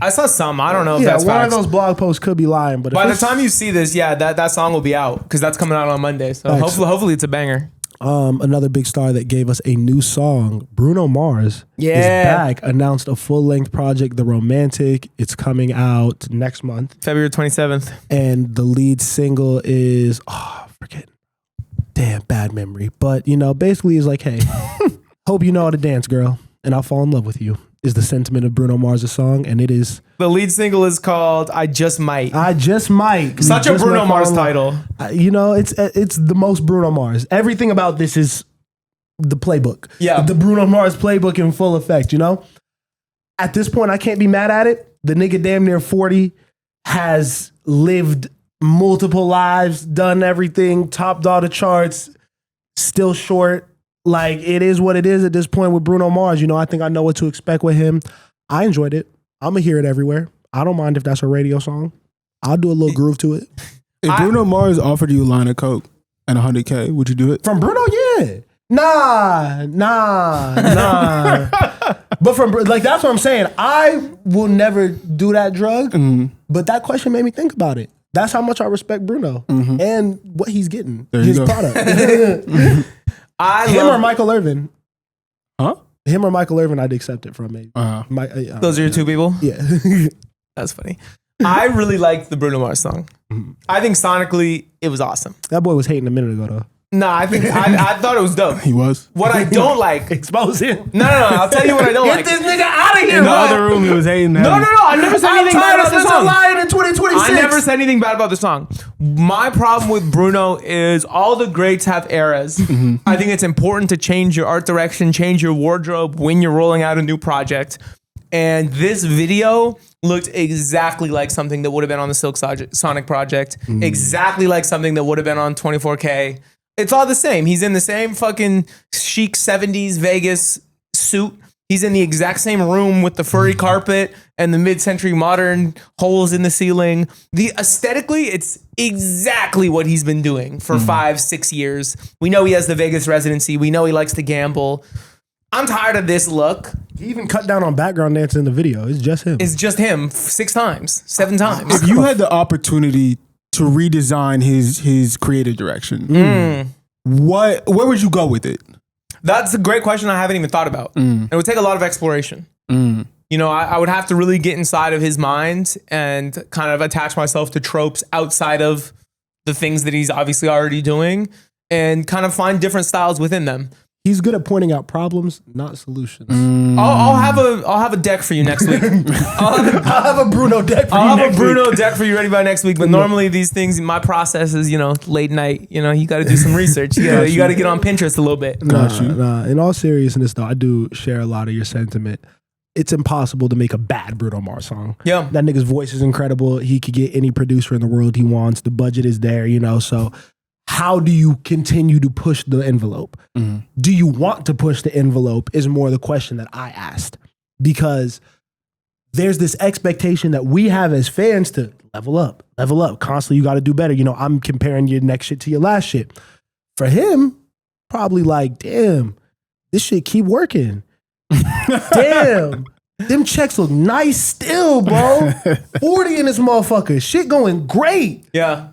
I saw some. I don't know if that's one facts. of those blog posts could be lying. But by the time you see this, yeah, that song will be out because that's coming out on Monday. So hopefully it's a banger. Another big star that gave us a new song, Bruno Mars, is back. Announced a full-length project, The Romantic. It's coming out next month, February 27th. And the lead single is, damn, bad memory. But, basically is like, hey, hope you know how to dance, girl, and I'll fall in love with you, is the sentiment of Bruno Mars' song, and it is... The lead single is called I Just Might. I Just Might. Such a Bruno Mars title. It's the most Bruno Mars. Everything about this is the playbook. Yeah. The Bruno Mars playbook in full effect, At this point, I can't be mad at it. The nigga damn near 40 has lived multiple lives, done everything, topped all the charts, still short. Like, it is what it is at this point with Bruno Mars. I think I know what to expect with him. I enjoyed it. I'm going to hear it everywhere. I don't mind if that's a radio song. I'll do a little groove to it. If Bruno Mars offered you a line of coke and $100K, would you do it? From Bruno, yeah. Nah. But that's what I'm saying. I will never do that drug. But that question made me think about it. That's how much I respect Bruno and what he's getting. His product. Him or Michael Irvin. Huh? Him or Michael Irvin, I'd accept it from me. Those are your two people? Yeah. That's funny. I really liked the Bruno Mars song. I think sonically, it was awesome. That boy was hating a minute ago, though. Nah, I thought it was dope. He was. What I don't like... Expose him. No. I'll tell you what I don't like. Get this nigga out of here, In the other room, he was hating him. No. I never said anything bad about the song. lying in 2026. I never said anything bad about the song. My problem with Bruno is all the greats have eras. I think it's important to change your art direction, change your wardrobe when you're rolling out a new project. And this video looked exactly like something that would have been on the Silk Sonic project. Exactly like something that would have been on 24K. It's all the same. He's in the same fucking chic 70s Vegas suit. He's in the exact same room with the furry carpet and the mid-century modern holes in the ceiling. The aesthetically, it's exactly what he's been doing for 5-6 years. We know he has the Vegas residency. We know he likes to gamble. I'm tired of this look. He even cut down on background dance in the video. It's just him. It's just him 6 times, 7 times. If you had the opportunity to redesign his creative direction, where would you go with it? That's a great question I haven't even thought about. It would take a lot of exploration. You know, I would have to really get inside of his mind and kind of attach myself to tropes outside of the things that he's obviously already doing and kind of find different styles within them. He's good at pointing out problems, not solutions. I'll have a deck for you next week. I'll have a Bruno deck for you I'll next have a Bruno week. deck for you ready by next week. But normally these things, my process is, late night. You got to do some research. You got to get on Pinterest a little bit. Nah. In all seriousness, though, I do share a lot of your sentiment. It's impossible to make a bad Bruno Mars song. Yeah. That nigga's voice is incredible. He could get any producer in the world he wants. The budget is there, so how do you continue to push the envelope? Do you want to push the envelope is more the question that I asked. Because there's this expectation that we have as fans to level up. Constantly, you got to do better. I'm comparing your next shit to your last shit. For him, probably like, damn, this shit keep working. Damn, them checks look nice still, bro. 40 in this motherfucker. Shit going great. Yeah.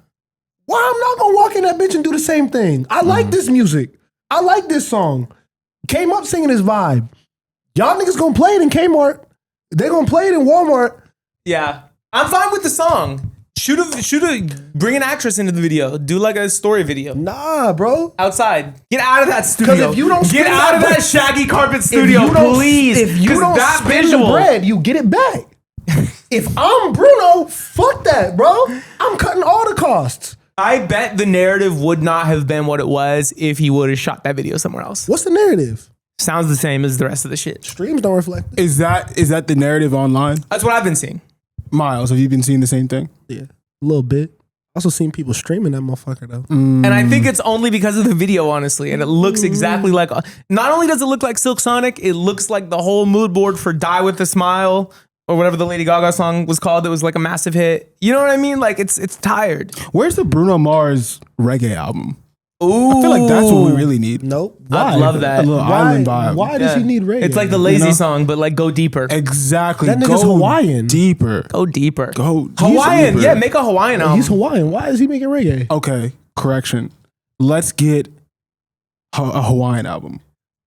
Why I'm not gonna walk in that bitch and do the same thing? I like this music. I like this song. Came up singing his vibe. Y'all niggas gonna play it in Kmart. They gonna play it in Walmart. Yeah. I'm fine with the song. Bring an actress into the video. Do like a story video. Nah, bro. Outside. Get out of that studio. If you don't get spend out of that shaggy carpet studio, please. If you don't that spend visual. the bread, you get it back. If I'm Bruno, fuck that, bro. I'm cutting all the costs. I bet the narrative would not have been what it was if he would have shot that video somewhere else. What's the narrative? Sounds the same as the rest of the shit. Streams don't reflect it. Is that the narrative online? That's what I've been seeing. Miles, have you been seeing the same thing? Yeah, a little bit. Also seen people streaming that motherfucker though. And I think it's only because of the video, honestly. And it looks exactly like, not only does it look like Silk Sonic, it looks like the whole mood board for Die With A Smile or whatever the Lady Gaga song was called that was like a massive hit. You know what I mean? Like it's tired. Where's the Bruno Mars reggae album? Ooh. I feel like that's what we really need. Nope. I'd love that. A little island vibe. Why does he need reggae? It's like the lazy song, but like go deeper. Exactly. That nigga's Hawaiian. Deeper. Go deeper. Go Hawaiian. deeper. Yeah, make a Hawaiian album. He's Hawaiian. Why is he making reggae? Okay, correction. Let's get a Hawaiian album.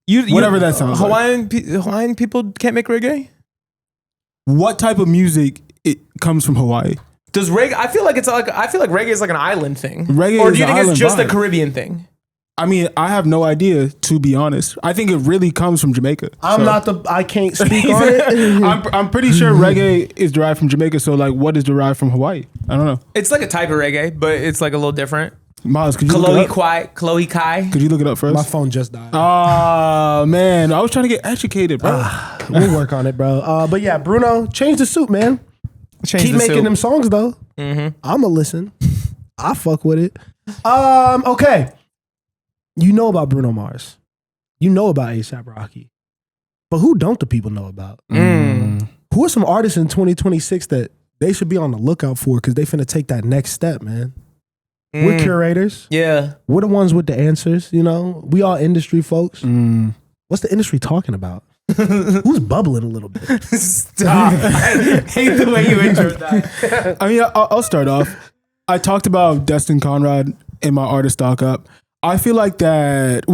Whatever that sounds like. Hawaiian people can't make reggae? What type of music it comes from Hawaii? Does reggae? I feel like reggae is like an island thing. Reggae or is do you an think it's island just a vibe. Caribbean thing? I mean, I have no idea, to be honest. I think it really comes from Jamaica. I can't speak on it. I'm pretty sure reggae is derived from Jamaica, so like what is derived from Hawaii? I don't know. It's like a type of reggae, but it's like a little different. Miles, could you look it up? Chloe Kai. Could you look it up first? My phone just died. Oh, man. I was trying to get educated, bro. We'll work on it, bro. But yeah, Bruno, change the suit, man. Keep making them songs though. I'ma listen. I fuck with it. Okay. You know about Bruno Mars. You know about A$AP Rocky. But who don't the people know about? Who are some artists in 2026 that they should be on the lookout for because they finna take that next step, man? We're curators. Yeah. We're the ones with the answers, We all industry folks. What's the industry talking about? Who's bubbling a little bit? Stop. I hate the way you introed that. I mean, I'll start off. I talked about Destin Conrad in my artist stock up. I feel like that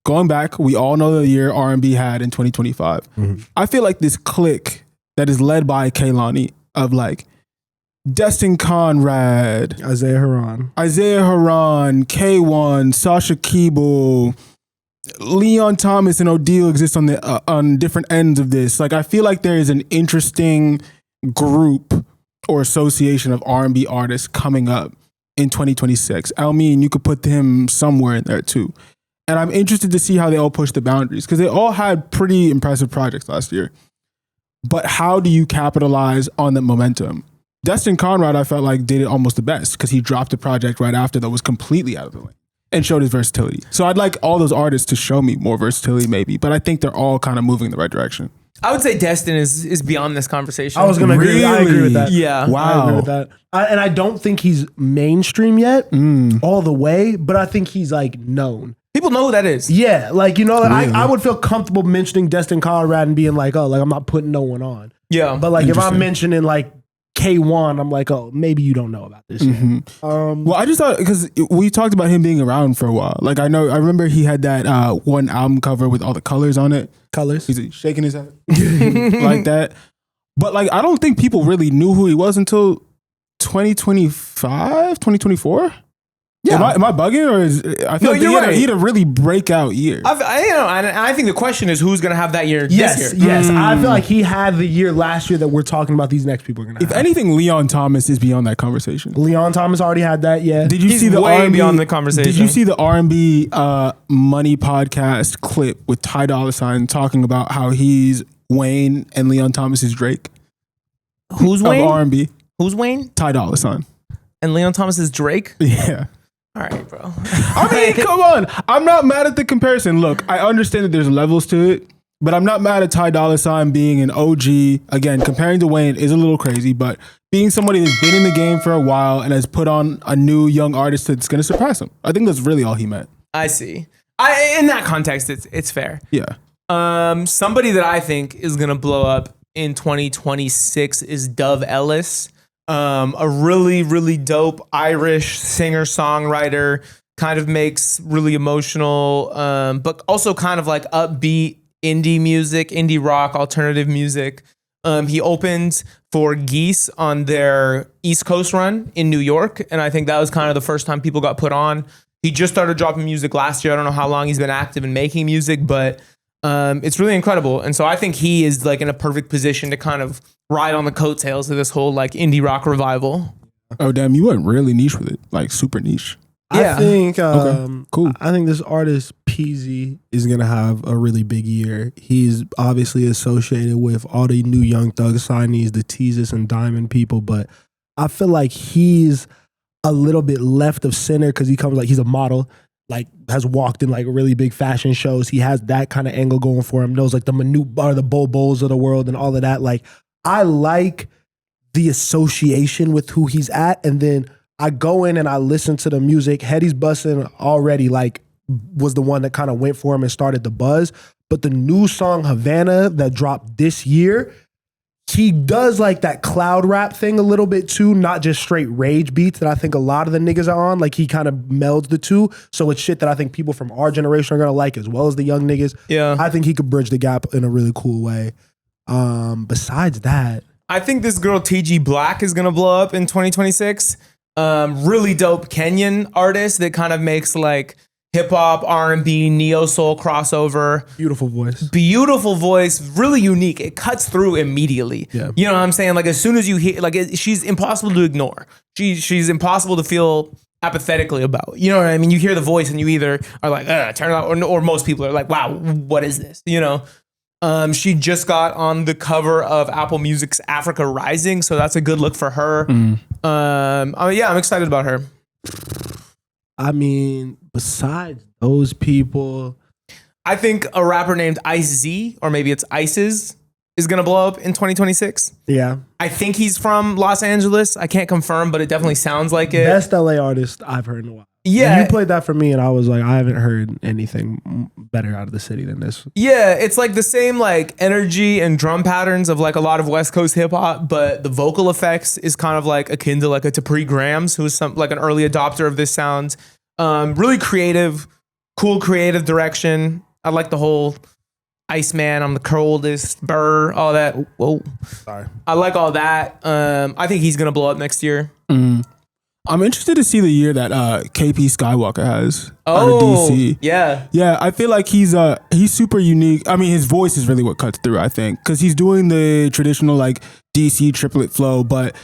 going back, we all know the year R&B had in 2025. I feel like this clique that is led by Kehlani of like Destin Conrad, Isaiah Haran, K1, Sasha Keeble, Leon Thomas, and Odile exist on different ends of this. Like I feel like there is an interesting group or association of R&B artists coming up in 2026. Almin, you could put him somewhere in there too. And I'm interested to see how they all push the boundaries because they all had pretty impressive projects last year. But how do you capitalize on that momentum? Destin Conrad, I felt like, did it almost the best because he dropped a project right after that was completely out of the lane and showed his versatility. So I'd like all those artists to show me more versatility maybe, but I think they're all kind of moving in the right direction. I would say Destin is beyond this conversation. I was gonna agree. I agree with that. Yeah. I agree with that. And I don't think he's mainstream yet, all the way. But I think he's like known. People know who that is. Yeah, like I would feel comfortable mentioning Destin Colorado and being like, oh, like I'm not putting no one on. Yeah, but like if I'm mentioning like K1, I'm like, oh, maybe you don't know about this. Well, I just thought because we talked about him being around for a while. Like I remember he had that one album cover with all the colors on it. Colors. He's shaking his head like that. But like I don't think people really knew who he was until 2025, 2024. Yeah. Am I bugging or I feel like he had a really breakout year. I think the question is who's going to have that year yes, this year. Yes, I feel like he had the year last year that we're talking about these next people are going to have. If anything, Leon Thomas is beyond that conversation. Leon Thomas already had that, yeah. Did you He's see the way R&B, beyond the conversation. Did you see the R&B Money podcast clip with Ty Dolla $ign talking about how he's Wayne and Leon Thomas is Drake? Who's Wayne? Of R&B. Who's Wayne? Ty Dolla $ign. And Leon Thomas is Drake? Yeah. All right, bro. I mean, come on. I'm not mad at the comparison. Look, I understand that there's levels to it, but I'm not mad at Ty Dolla $ign being an OG. Again, comparing to Wayne is a little crazy, but being somebody that's been in the game for a while and has put on a new young artist that's going to surpass him. I think that's really all he meant. I see. In that context, it's fair. Yeah. Somebody that I think is going to blow up in 2026 is Dove Ellis. A really, really dope Irish singer-songwriter, kind of makes really emotional, but also kind of like upbeat indie music, indie rock, alternative music. He opened for Geese on their East Coast run in New York, and I think that was kind of the first time people got put on. He just started dropping music last year. I don't know how long he's been active in making music, but it's really incredible. And so I think he is like in a perfect position to kind of ride on the coattails of this whole like indie rock revival. Oh, damn. You went really niche with it. Like super niche. Yeah. I think, cool. I think this artist Peasy is going to have a really big year. He's obviously associated with all the new Young Thug signees, the Teezus and Diamond people, but I feel like he's a little bit left of center because he's a model. Like has walked in like really big fashion shows. He has that kind of angle going for him. Knows like the Manute or the Bobos of the world and all of that. Like I like the association with who he's at. And then I go in and I listen to the music. Hetty's Bussin' already like was the one that kind of went for him and started the buzz. But the new song Havana that dropped this year, he does like that cloud rap thing a little bit too, not just straight rage beats that I think a lot of the niggas are on. Like he kind of melds the two. So it's shit that I think people from our generation are gonna like as well as the young niggas. Yeah. I think he could bridge the gap in a really cool way. Besides that, I think this girl TG Black is gonna blow up in 2026. Really dope Kenyan artist that kind of makes like hip hop, R&B, neo soul crossover. beautiful voice, really unique. It cuts through immediately. Yeah. You know what I'm saying? Like as soon as you hear, like she's impossible to ignore. She's impossible to feel apathetically about. You know what I mean? You hear the voice and you either are like, turn it on, or most people are like, wow, what is this? You know? She just got on the cover of Apple Music's Africa Rising, so that's a good look for her. Yeah, I'm excited about her. I mean, besides those people, I think a rapper named Ice Z, or maybe it's Ices, is gonna blow up in 2026. yeah, I think he's from Los Angeles. I can't confirm, but it definitely sounds like it. best LA artist I've heard in a while. Yeah. You played that for me and I was like, I haven't heard anything better out of the city than this. Yeah, it's like the same like energy and drum patterns of like a lot of West Coast hip hop, but the vocal effects is kind of like akin to like a Tapri Grams, who is like an early adopter of this sound. Really creative, cool creative direction. I like the whole Iceman, I'm the coldest, Burr, all that. Whoa. Sorry. I like all that. I think he's gonna blow up next year. I'm interested to see the year that KP Skywalker has out of Oh, DC. yeah. Yeah, I feel like he's super unique. I mean, his voice is really what cuts through, I think, because he's doing the traditional like DC triplet flow, but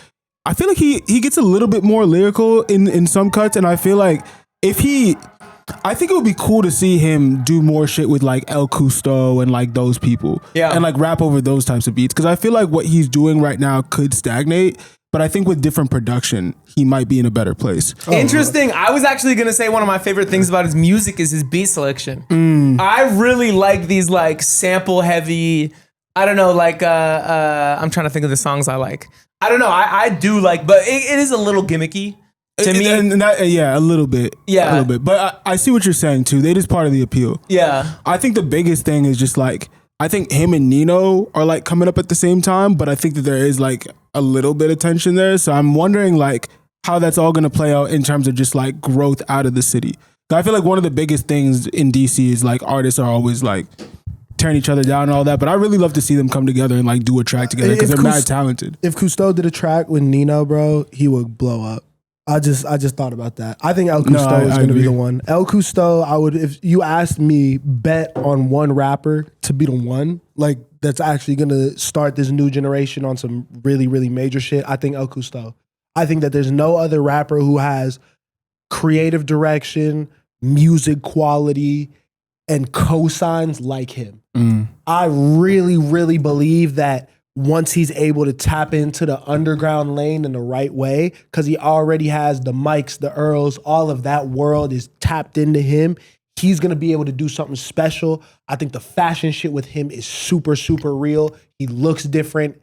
I feel like he gets a little bit more lyrical in some cuts, and I feel like I think it would be cool to see him do more shit with like El Custo and like those people. Yeah. And like rap over those types of beats. Because I feel like what he's doing right now could stagnate. But I think with different production, he might be in a better place. Interesting. I was actually going to say one of my favorite things about his music is his beat selection. I really like these like sample heavy, I don't know, like I'm trying to think of the songs I like. I don't know. I do like, but it is a little gimmicky to me. And that, yeah, a little bit. Yeah. A little bit. But I see what you're saying too. They just part of the appeal. Yeah. I think the biggest thing is just like, I think him and Nino are like coming up at the same time, but I think that there is like a little bit of tension there. So I'm wondering like how that's all going to play out in terms of just like growth out of the city. I feel like one of the biggest things in DC is like artists are always like tearing each other down and all that, but I really love to see them come together and like do a track together because they're mad talented. If Cousteau did a track with Nino, bro, he would blow up. I just thought about that. I think El Cousteau is going to be the one. El Cousteau, I would, if you asked me, bet on one rapper to be the one, like that's actually going to start this new generation on some really, really major shit. I think El Cousteau. I think that there's no other rapper who has creative direction, music quality, and cosigns like him. I really, really believe that once he's able to tap into the underground lane in the right way, because he already has the Mikes, the Earls, all of that world is tapped into him, he's going to be able to do something special. I think the fashion shit with him is super, super real. He looks different.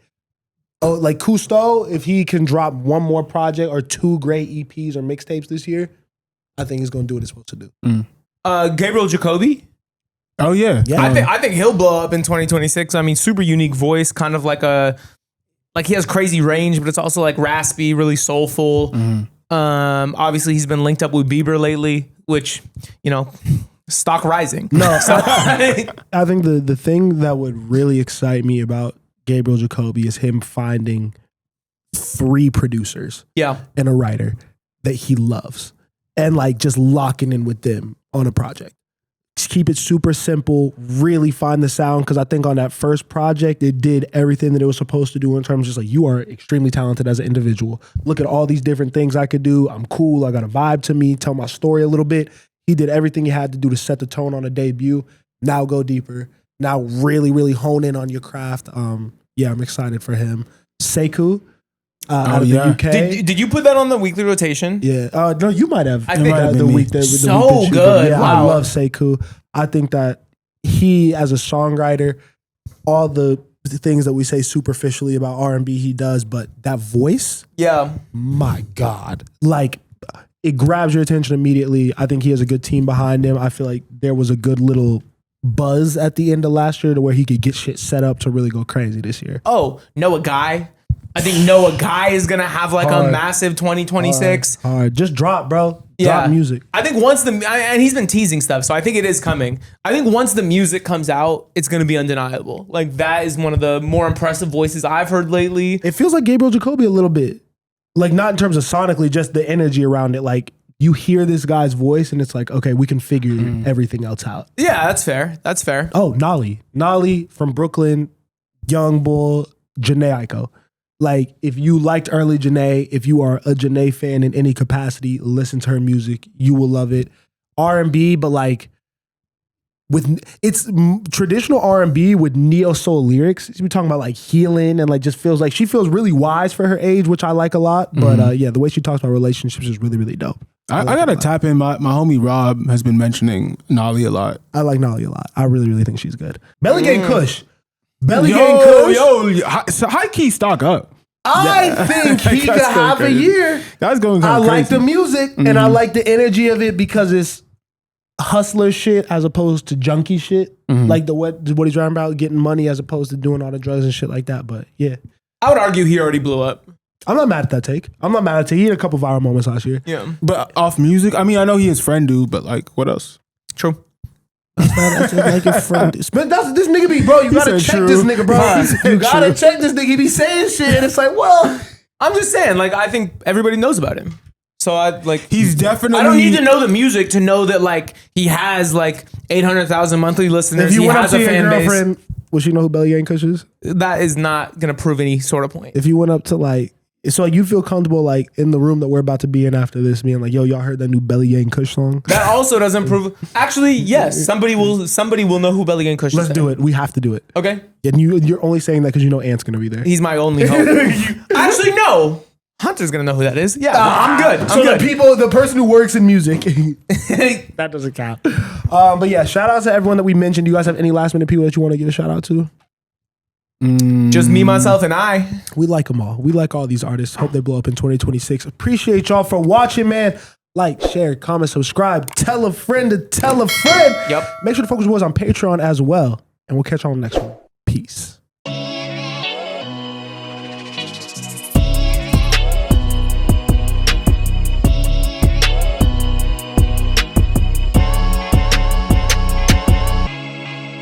Oh, like Cousteau, if he can drop one more project or 2 great EPs or mixtapes this year, I think he's going to do what he's supposed to do. Gabriel Jacoby. Oh yeah. I think he'll blow up in 2026. I mean, super unique voice, kind of like he has crazy range, but it's also like raspy, really soulful. Obviously he's been linked up with Bieber lately, which, you know, stock rising. No, I think the thing that would really excite me about Gabriel Jacoby is him finding 3 producers and a writer that he loves and like just locking in with them on a project. Just keep it super simple, really find the sound, because I think on that first project, it did everything that it was supposed to do in terms of just like, you are extremely talented as an individual. Look at all these different things I could do. I'm cool. I got a vibe to me. Tell my story a little bit. He did everything he had to do to set the tone on a debut. Now go deeper. Now really, really hone in on your craft. Yeah, I'm excited for him. Sekou. Out of the UK. Did you put that on the weekly rotation? Yeah. No, you might have. I think the week that so you good. did. Yeah, wow. I love Sekou. I think that he, as a songwriter, all the things that we say superficially about R&B, he does, but that voice, my God, like it grabs your attention immediately. I think he has a good team behind him. I feel like there was a good little buzz at the end of last year to where he could get shit set up to really go crazy this year. Oh, Noah Guy. I think Noah Guy is going to have like a massive 2026. Just drop, bro. Yeah. Drop music. I think and he's been teasing stuff, so I think it is coming. I think once the music comes out, it's going to be undeniable. Like that is one of the more impressive voices I've heard lately. It feels like Gabriel Jacoby a little bit. Like not in terms of sonically, just the energy around it. Like you hear this guy's voice and it's like, okay, we can figure everything else out. Yeah, that's fair. That's fair. Oh, Nolly from Brooklyn, Young Bull, Janae Aiko. Like, if you liked early Janae, if you are a Janae fan in any capacity, listen to her music. You will love it. R&B, but like, it's traditional R&B with neo soul lyrics. We're talking about like healing and like just feels like she feels really wise for her age, which I like a lot. But yeah, the way she talks about relationships is really, really dope. I gotta tap in. My homie Rob has been mentioning Nolly a lot. I like Nolly a lot. I really, really think she's good. Belly Gang Kush. Belly Gang Kush. So high key stock up. I think he could have a year. That's going I crazy. like the music and I like the energy of it because it's hustler shit as opposed to junkie shit. Like what he's rapping about, getting money as opposed to doing all the drugs and shit like that. But yeah. I would argue he already blew up. I'm not mad at that take. He had a couple viral moments last year. Yeah. But off music, I mean, I know he is friend dude, but like, what else? True. That's like a friend. But that's this nigga be, bro. You gotta check this nigga, bro. You gotta check this nigga. He be saying shit, and it's like, well, I'm just saying, like, I think everybody knows about him. So he's definitely. I don't need to know the music to know that like he has like 800,000 monthly listeners. If you he went has up a to your fan base. girlfriend, would she know who Belly Gang Kush is? That is not gonna prove any sort of point. If you went up to like. So you feel comfortable like in the room that we're about to be in after this, being like, "Yo, y'all heard that new Belly Gang Kush song?" That also doesn't prove. Actually, yes, somebody will know who Belly Gang Kush is. Let's do it. We have to do it. Okay. And you're only saying that because you know Ant's gonna be there. He's my only hope. Actually, no. Hunter's gonna know who that is. Yeah, I'm good. I'm good. The person who works in music, that doesn't count. But yeah, shout out to everyone that we mentioned. Do you guys have any last minute people that you want to give a shout out to? Just me, myself, and I. We like them all. We like all these artists. Hope they blow up in 2026. Appreciate y'all for watching, man. Like, share, comment, subscribe. Tell a friend to tell a friend. Yep. Make sure to focus boys on Patreon as well. And we'll catch y'all on the next one. Peace.